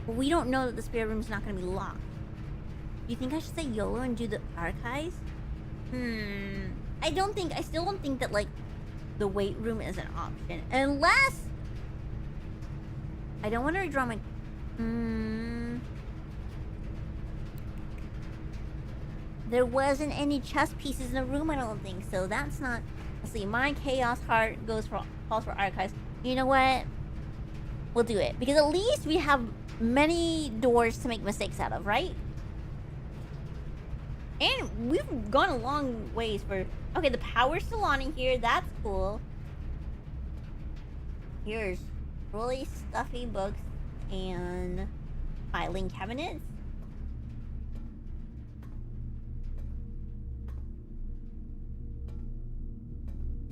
But we don't know that the spare room's not going to be locked. You think I should say YOLO and do the archives? I still don't think that, like, the weight room is an option. Unless... I don't want to redraw my... There wasn't any chess pieces in the room, I don't think. So that's not... Let's see, my chaos heart calls for archives. You know what? We'll do it. Because at least we have many doors to make mistakes out of, right? And we've gone a long ways for... Okay, the power's still on in here. That's cool. Here's really stuffy books and filing cabinets.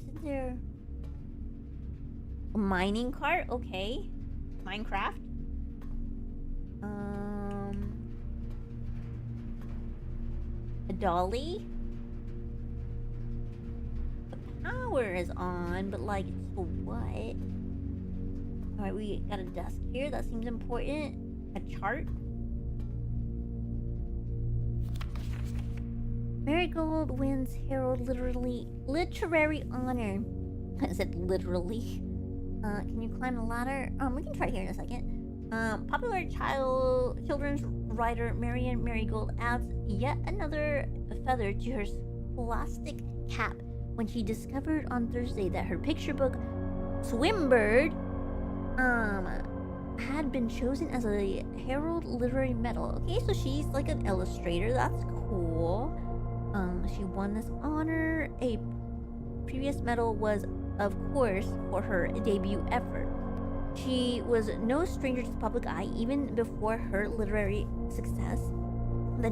Isn't there a mining cart? Okay. Minecraft. A dolly. The power is on, but like, for what? Alright, we got a desk here. That seems important. A chart. Marigold wins Herald literary honor. I said literally. Can you climb the ladder? We can try here in a second. Popular children's writer Marigold adds yet another feather to her scholastic cap when she discovered on Thursday that her picture book, Swimbird, had been chosen as a Herald Literary Medal. Okay, so she's like an illustrator. That's cool. She won this honor. A previous medal was, of course, for her debut effort. She was no stranger to the public eye even before her literary success. The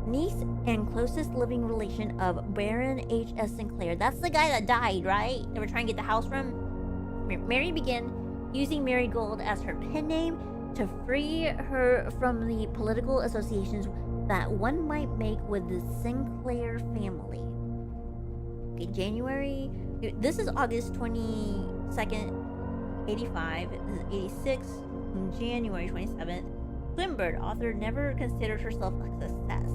niece and closest living relation of Baron H.S. Sinclair. That's the guy that died, right? They were trying to get the house from. Mary began using Marigold as her pen name to free her from the political associations that one might make with the Sinclair family. Okay, January. This is August 22nd, 85. This is 86. January 27th. Swimbird, author, never considered herself a success.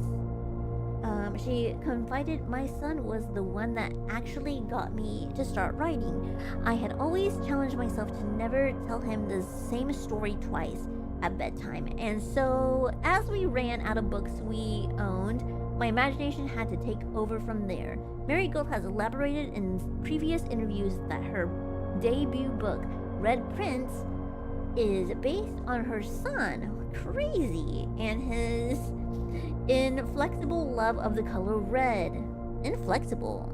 She confided, my son was the one that actually got me to start writing. I had always challenged myself to never tell him the same story twice at bedtime. And so, as we ran out of books we owned, my imagination had to take over from there. Marigold has elaborated in previous interviews that her debut book, Red Prince, is based on her son, crazy, and his inflexible love of the color red. Inflexible.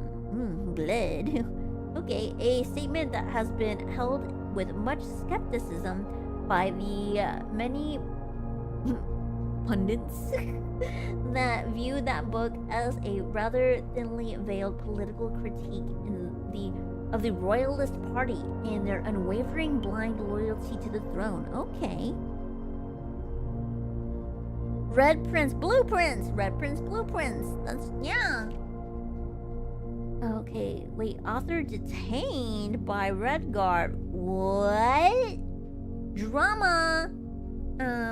Blood. Okay, a statement that has been held with much skepticism by the many pundits that view that book as a rather thinly veiled political critique of the Royalist Party and their unwavering blind loyalty to the throne. Okay. Red Prince Blueprints. That's, yeah. Okay, wait. Author detained by Red Guard. What? Drama.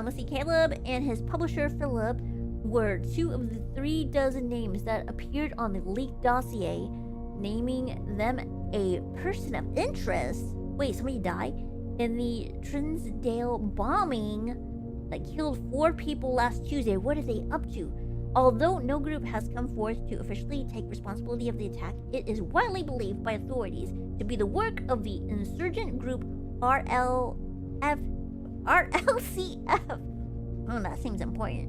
Let's see. Caleb and his publisher Philip were two of the 36 names that appeared on the leaked dossier, naming them a person of interest. Wait, somebody died? In the Trinsdale bombing that killed 4 people last Tuesday. What are they up to? Although no group has come forth to officially take responsibility of the attack, it is widely believed by authorities to be the work of the insurgent group RLCF. Oh, that seems important.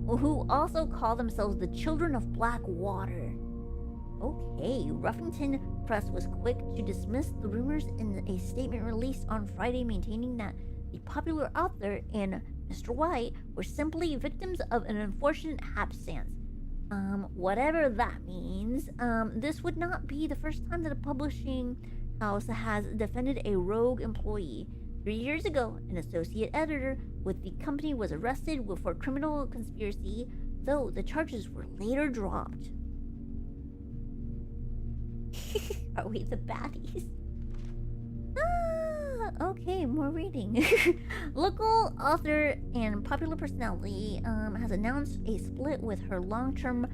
Who also call themselves the Children of Blackwater. Okay, Ruffington Press was quick to dismiss the rumors in a statement released on Friday, maintaining that the popular author and Mr. White were simply victims of an unfortunate happenstance. Whatever that means. This would not be the first time that a publishing house has defended a rogue employee. 3 years ago, an associate editor with the company was arrested for criminal conspiracy, though the charges were later dropped. Are we the baddies? Okay, more reading. Local author and popular personality has announced a split with her long-term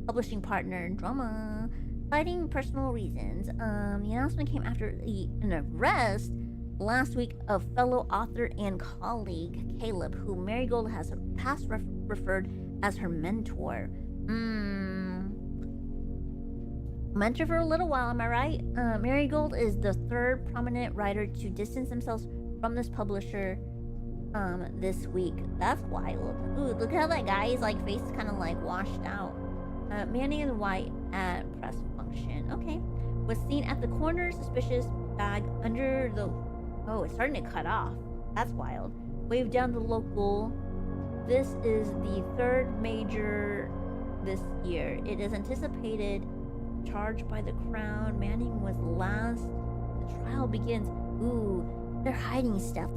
publishing partner, Drama, citing personal reasons. The announcement came after an arrest last week of fellow author and colleague Caleb, who Marigold has past referred as her mentor. Mentor for a little while, am I right? Marigold is the 3rd prominent writer to distance themselves from this publisher this week. That's wild. Ooh, look how that guy's like face is kind of like washed out. Manning in white at press function. Okay. Was seen at the corner, suspicious bag under the... Oh, it's starting to cut off. That's wild. Waved down the local. This is the 3rd major this year. It is anticipated charged by the Crown. Manning was last. The trial begins. Ooh, they're hiding stuff.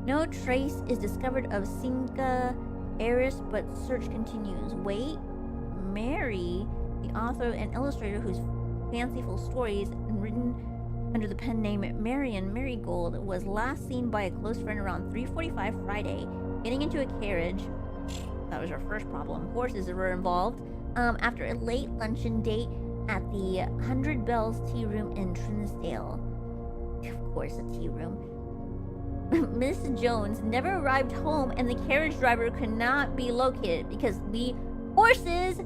No trace is discovered of Sinka heiress, but search continues. Wait, Mary, the author and illustrator whose fanciful stories written under the pen name Marion Marigold, was last seen by a close friend around 3:45 Friday, getting into a carriage. That was her first problem. Horses were involved. After a late luncheon date at the 100 Bells Tea Room in Trinsdale. Of course, a tea room. Miss Jones never arrived home, and the carriage driver could not be located because the horses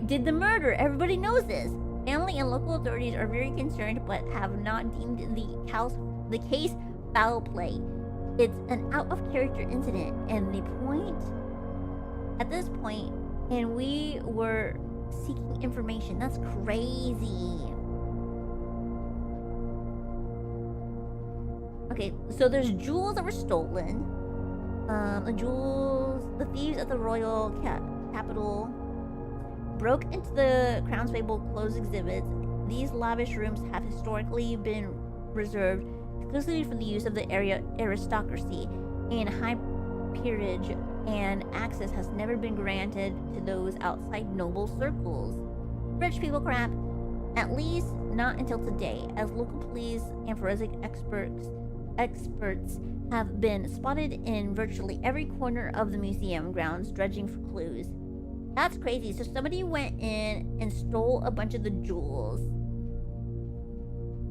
did the murder. Everybody knows this. Family and local authorities are very concerned, but have not deemed the case foul play. It's an out-of-character incident, and at this point, and we were seeking information. That's crazy. Okay, so there's jewels that were stolen. The thieves at the royal capital broke into the Crown's Fable closed exhibits. These lavish rooms have historically been reserved exclusively for the use of the aristocracy, and high peerage and access has never been granted to those outside noble circles. Rich people crap. At least not until today, as local police and forensic experts have been spotted in virtually every corner of the museum grounds dredging for clues. That's crazy. So somebody went in and stole a bunch of the jewels.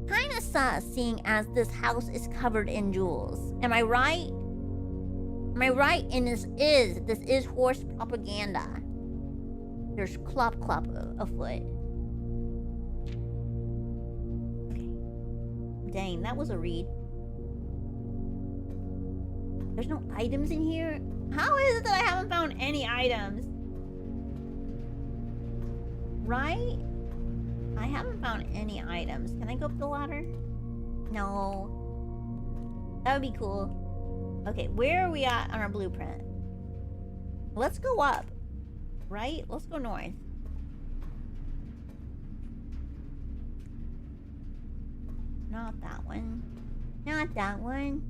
Kinda sus, seeing as this house is covered in jewels. Am I right? Am I right? And this is horse propaganda. There's clop afoot. Okay. Dang, that was a read. There's no items in here? How is it that I haven't found any items? Right? I haven't found any items. Can I go up the ladder? No. That would be cool. Okay, where are we at on our blueprint? Let's go up. Right? Let's go north. Not that one. Not that one.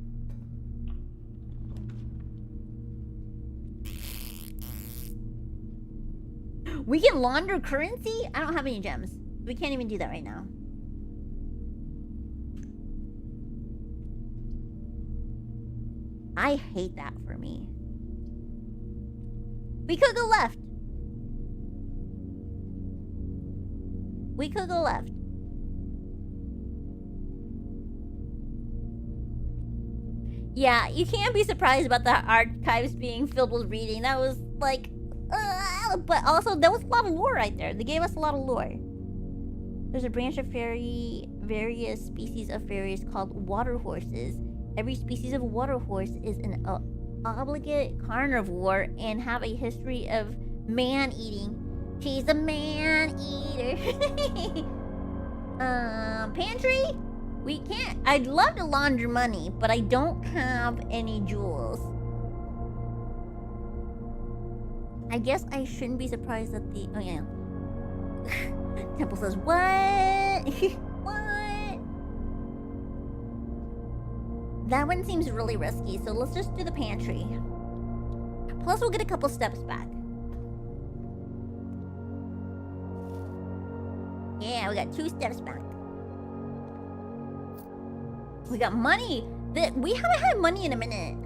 We can launder currency? I don't have any gems. We can't even do that right now. I hate that for me. We could go left. We could go left. Yeah, you can't be surprised about the archives being filled with reading. That was like... but also, there was a lot of lore right there. They gave us a lot of lore. There's a branch of various species of fairies called water horses. Every species of water horse is an obligate carnivore and have a history of man-eating. She's a man-eater. Pantry? We can't. I'd love to launder money, but I don't have any jewels. I guess I shouldn't be surprised that the... Oh, yeah. Temple says, what? What? That one seems really risky, so let's just do the pantry. Plus, we'll get a couple steps back. Yeah, we got 2 steps back. We got money. We haven't had money in a minute.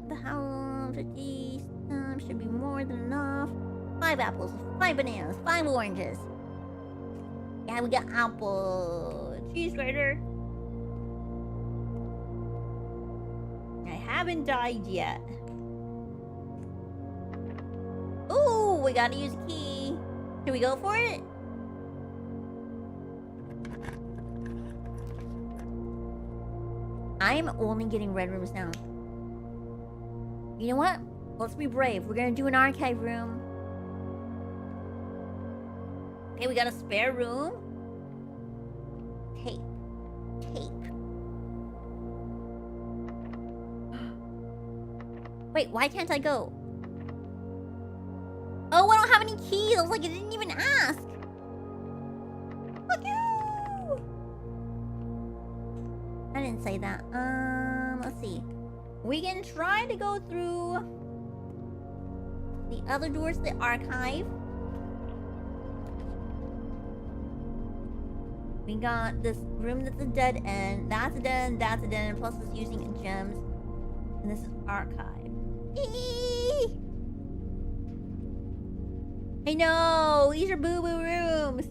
The house 50 should be more than enough. 5 apples, 5 bananas, 5 oranges. Yeah, we got apple cheese grater. I haven't died yet. Ooh, we gotta use a key. Should we go for it? I'm only getting red rooms now. You know what? Let's be brave. We're gonna do an archive room. Okay, we got a spare room. Tape. Wait, why can't I go? Oh, I don't have any keys. I was like, I didn't even ask. Fuck you. I didn't say that. Let's see. We can try to go through the other doors to the archive. We got this room that's a dead end. That's a dead end, that's a dead end. Plus it's using gems. And this is archive. Eee! I know! These are boo-boo rooms!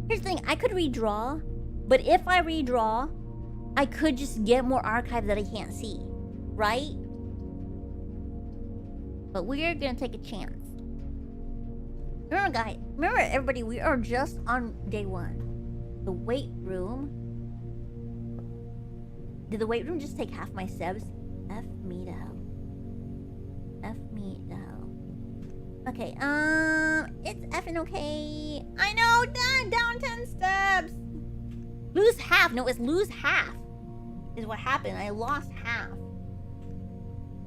Here's the thing, I could redraw, but if I redraw, I could just get more archive that I can't see. right? But we're gonna take a chance. Remember, guys, remember everybody, we are just on day 1. The weight room. Did the weight room just take half my steps? F me to hell. F me to hell. Okay, it's effing okay. I know, down 10 steps. Lose half. No, it's lose half. Is what happened. I lost half.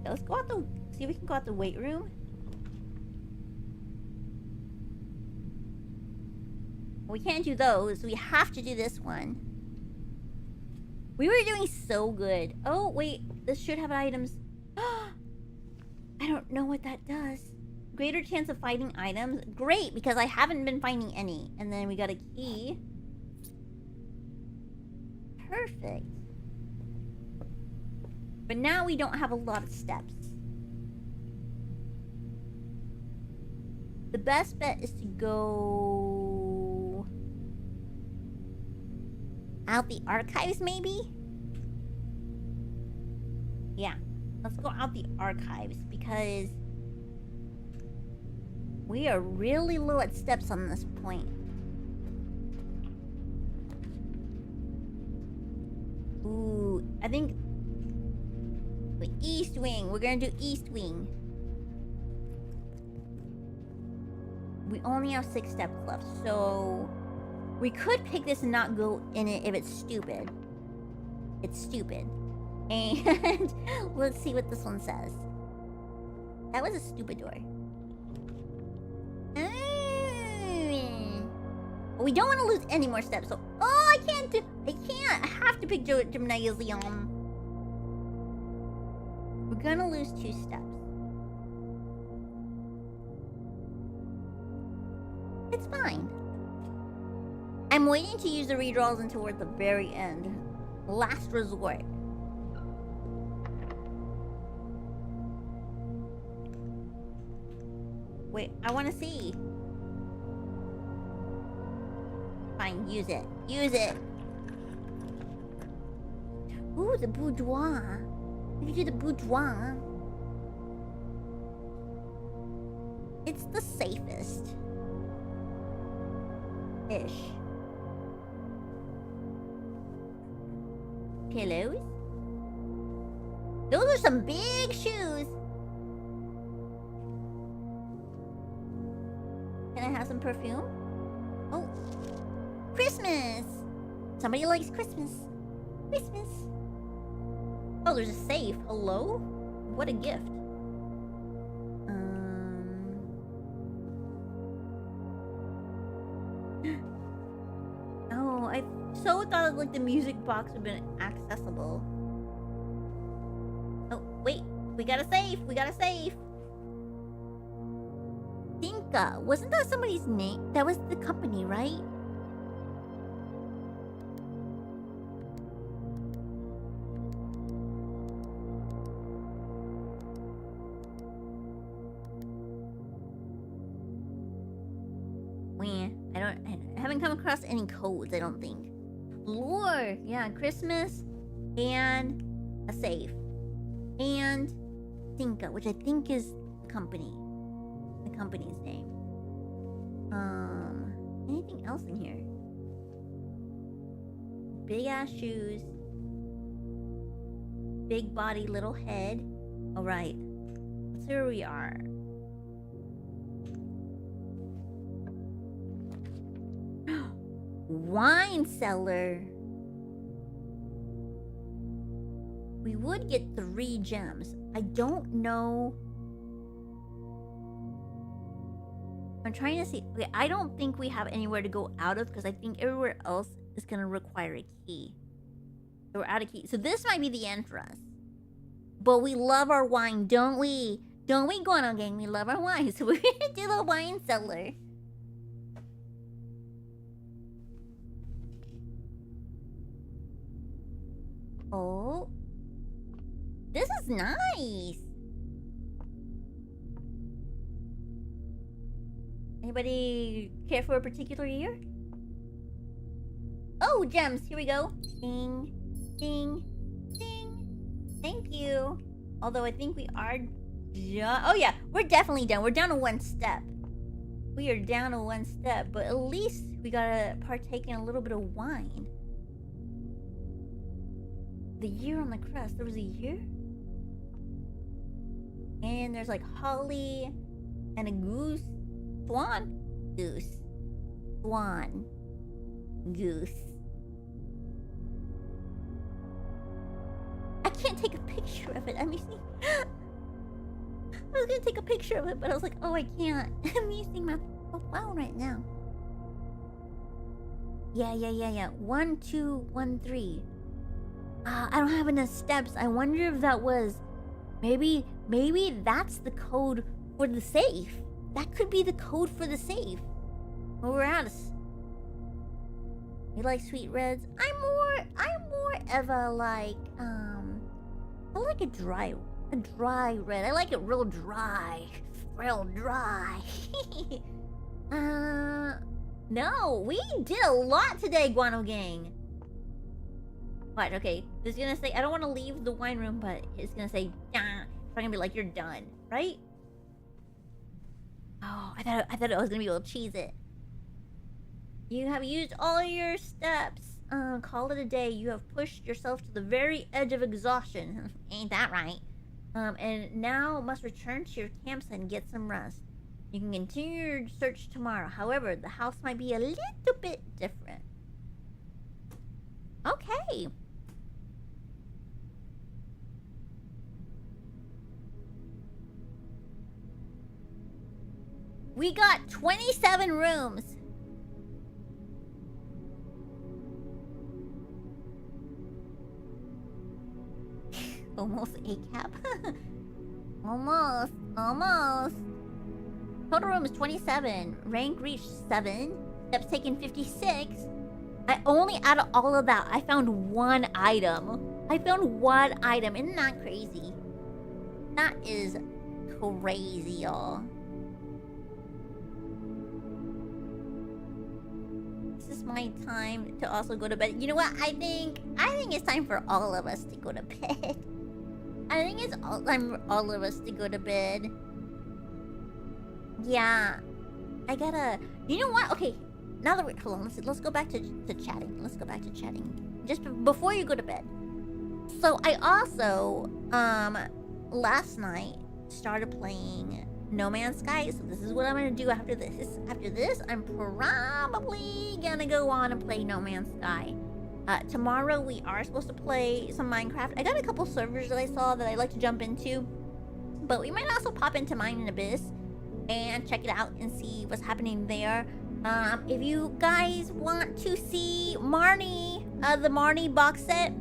Okay, let's go out the... See if we can go out the weight room. We can't do those. We have to do this one. We were doing so good. Oh, wait. This should have items. I don't know what that does. Greater chance of finding items. Great, because I haven't been finding any. And then we got a key. Perfect. But now we don't have a lot of steps. The best bet is to go out the archives, maybe? Yeah, let's go out the archives because we are really low at steps on this point. Ooh, I think the East Wing. We're gonna do East Wing. We only have 6 steps left, so we could pick this and not go in it if it's stupid. It's stupid. And let's see what this one says. That was a stupid door. We don't want to lose any more steps, so... Oh, I can't! I have to pick Gymnasium. We're gonna lose 2 steps. It's fine. I'm waiting to use the redraws until we're at the very end. Last resort. Wait, I want to see. Fine, use it. Use it. Ooh, the boudoir. We can do the boudoir. It's the safest. Ish. Pillows? Those are some big shoes. Can I have some perfume? Oh. Christmas! Somebody likes Christmas. Christmas. Oh, there's a safe. Hello? What a gift. Oh, I so thought like the music box would have been accessible. Oh, wait. We got a safe. We got a safe. Dinka. Wasn't that somebody's name? That was the company, right? I haven't come across any codes, I don't think. Lore! Yeah, Christmas and a safe. And Dinka, which I think is the company. The company's name. Anything else in here? Big ass shoes. Big body, little head. Alright. Let's see where we are. Wine cellar. We would get 3 gems. I don't know. I'm trying to see. Okay, I don't think we have anywhere to go out of because I think everywhere else is going to require a key. So we're out of key. So this might be the end for us. But we love our wine, don't we? Don't we, Guano Gang? We love our wine. So we're going to do the wine cellar. Oh. This is nice. Anybody care for a particular year? Oh, gems. Here we go. Ding. Ding. Ding. Thank you. Although I think we are done. Oh yeah, we're definitely done. We're down to 1 step. We are down to 1 step, but at least we gotta partake in a little bit of wine. The year on the crest. There was a year? And there's like holly and a goose. Swan? Goose. Swan. Goose. I can't take a picture of it. I'm using... I was gonna take a picture of it, but I was like, oh, I can't. I'm using my phone right now. Yeah. 1, 2, 1, 3. I don't have enough steps. I wonder if that was... Maybe that's the code for the safe. That could be the code for the safe. Where we're at. You like sweet reds? I'm more of a like, I like a dry red. I like it real dry. Real dry. No, we did a lot today, Guano Gang. What? Okay, it's gonna say, I don't want to leave the wine room, but it's gonna say, it's not gonna be like, you're done, right? Oh, I thought it was gonna be able to cheese it. You have used all your steps. Call it a day. You have pushed yourself to the very edge of exhaustion. Ain't that right? And now must return to your campsite and get some rest. You can continue your search tomorrow. However, the house might be a little bit different. Okay. We got 27 rooms. Almost a cap. Almost. Total room is 27. Rank reached 7. Steps taken 56. I only, out of all of that, I found 1 item. Isn't that crazy? That is crazy, y'all. This is my time to also go to bed. You know what? I think it's time for all of us to go to bed. I think it's time for all of us to go to bed. Yeah. I gotta... You know what? Okay. Now that we're... Hold on. Let's go back to chatting. Let's go back to chatting. Just before you go to bed. So, I also... last night, started playing No Man's Sky. So, this is what I'm gonna do after this. After this, I'm probably gonna go on and play No Man's Sky. Tomorrow we are supposed to play some Minecraft. I got a couple servers that I saw that I like to jump into. But we might also pop into Mine and Abyss and check it out and see what's happening there. If you guys want to see Marnie, the Marnie box set,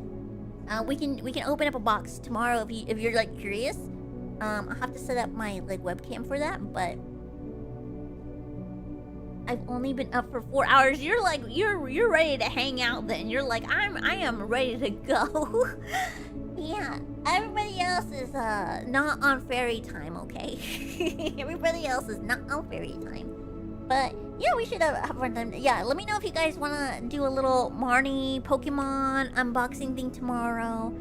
we can open up a box tomorrow if you're like curious. I'll have to set up my like webcam for that, but I've only been up for 4 hours. You're like, you're ready to hang out then. You're like, I am ready to go. Yeah, everybody else is not on fairy time, okay? Everybody else is not on fairy time. But yeah, we should have fun time. Yeah, let me know if you guys want to do a little Marnie Pokemon unboxing thing tomorrow.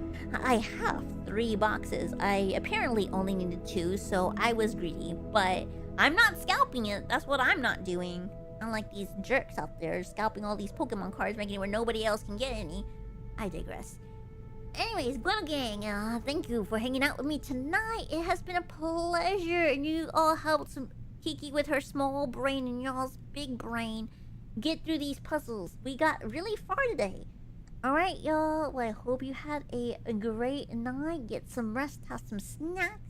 I have 3 boxes. I apparently only needed 2, so I was greedy. But I'm not scalping it. That's what I'm not doing. Unlike these jerks out there scalping all these Pokemon cards, making it where nobody else can get any. I digress. Anyways, Guano Gang, thank you for hanging out with me tonight. It has been a pleasure, and you all helped Kiki with her small brain and y'all's big brain get through these puzzles. We got really far today. Alright, y'all. Well, I hope you had a great night. Get some rest, have some snacks.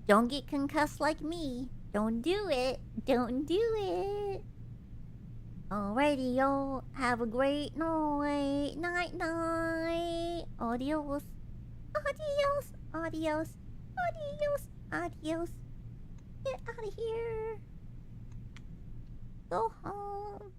Don't get concussed like me. Don't do it. Don't do it. Alrighty, y'all. Have a great night. Night. Adios. Adios. Get out of here. Go home.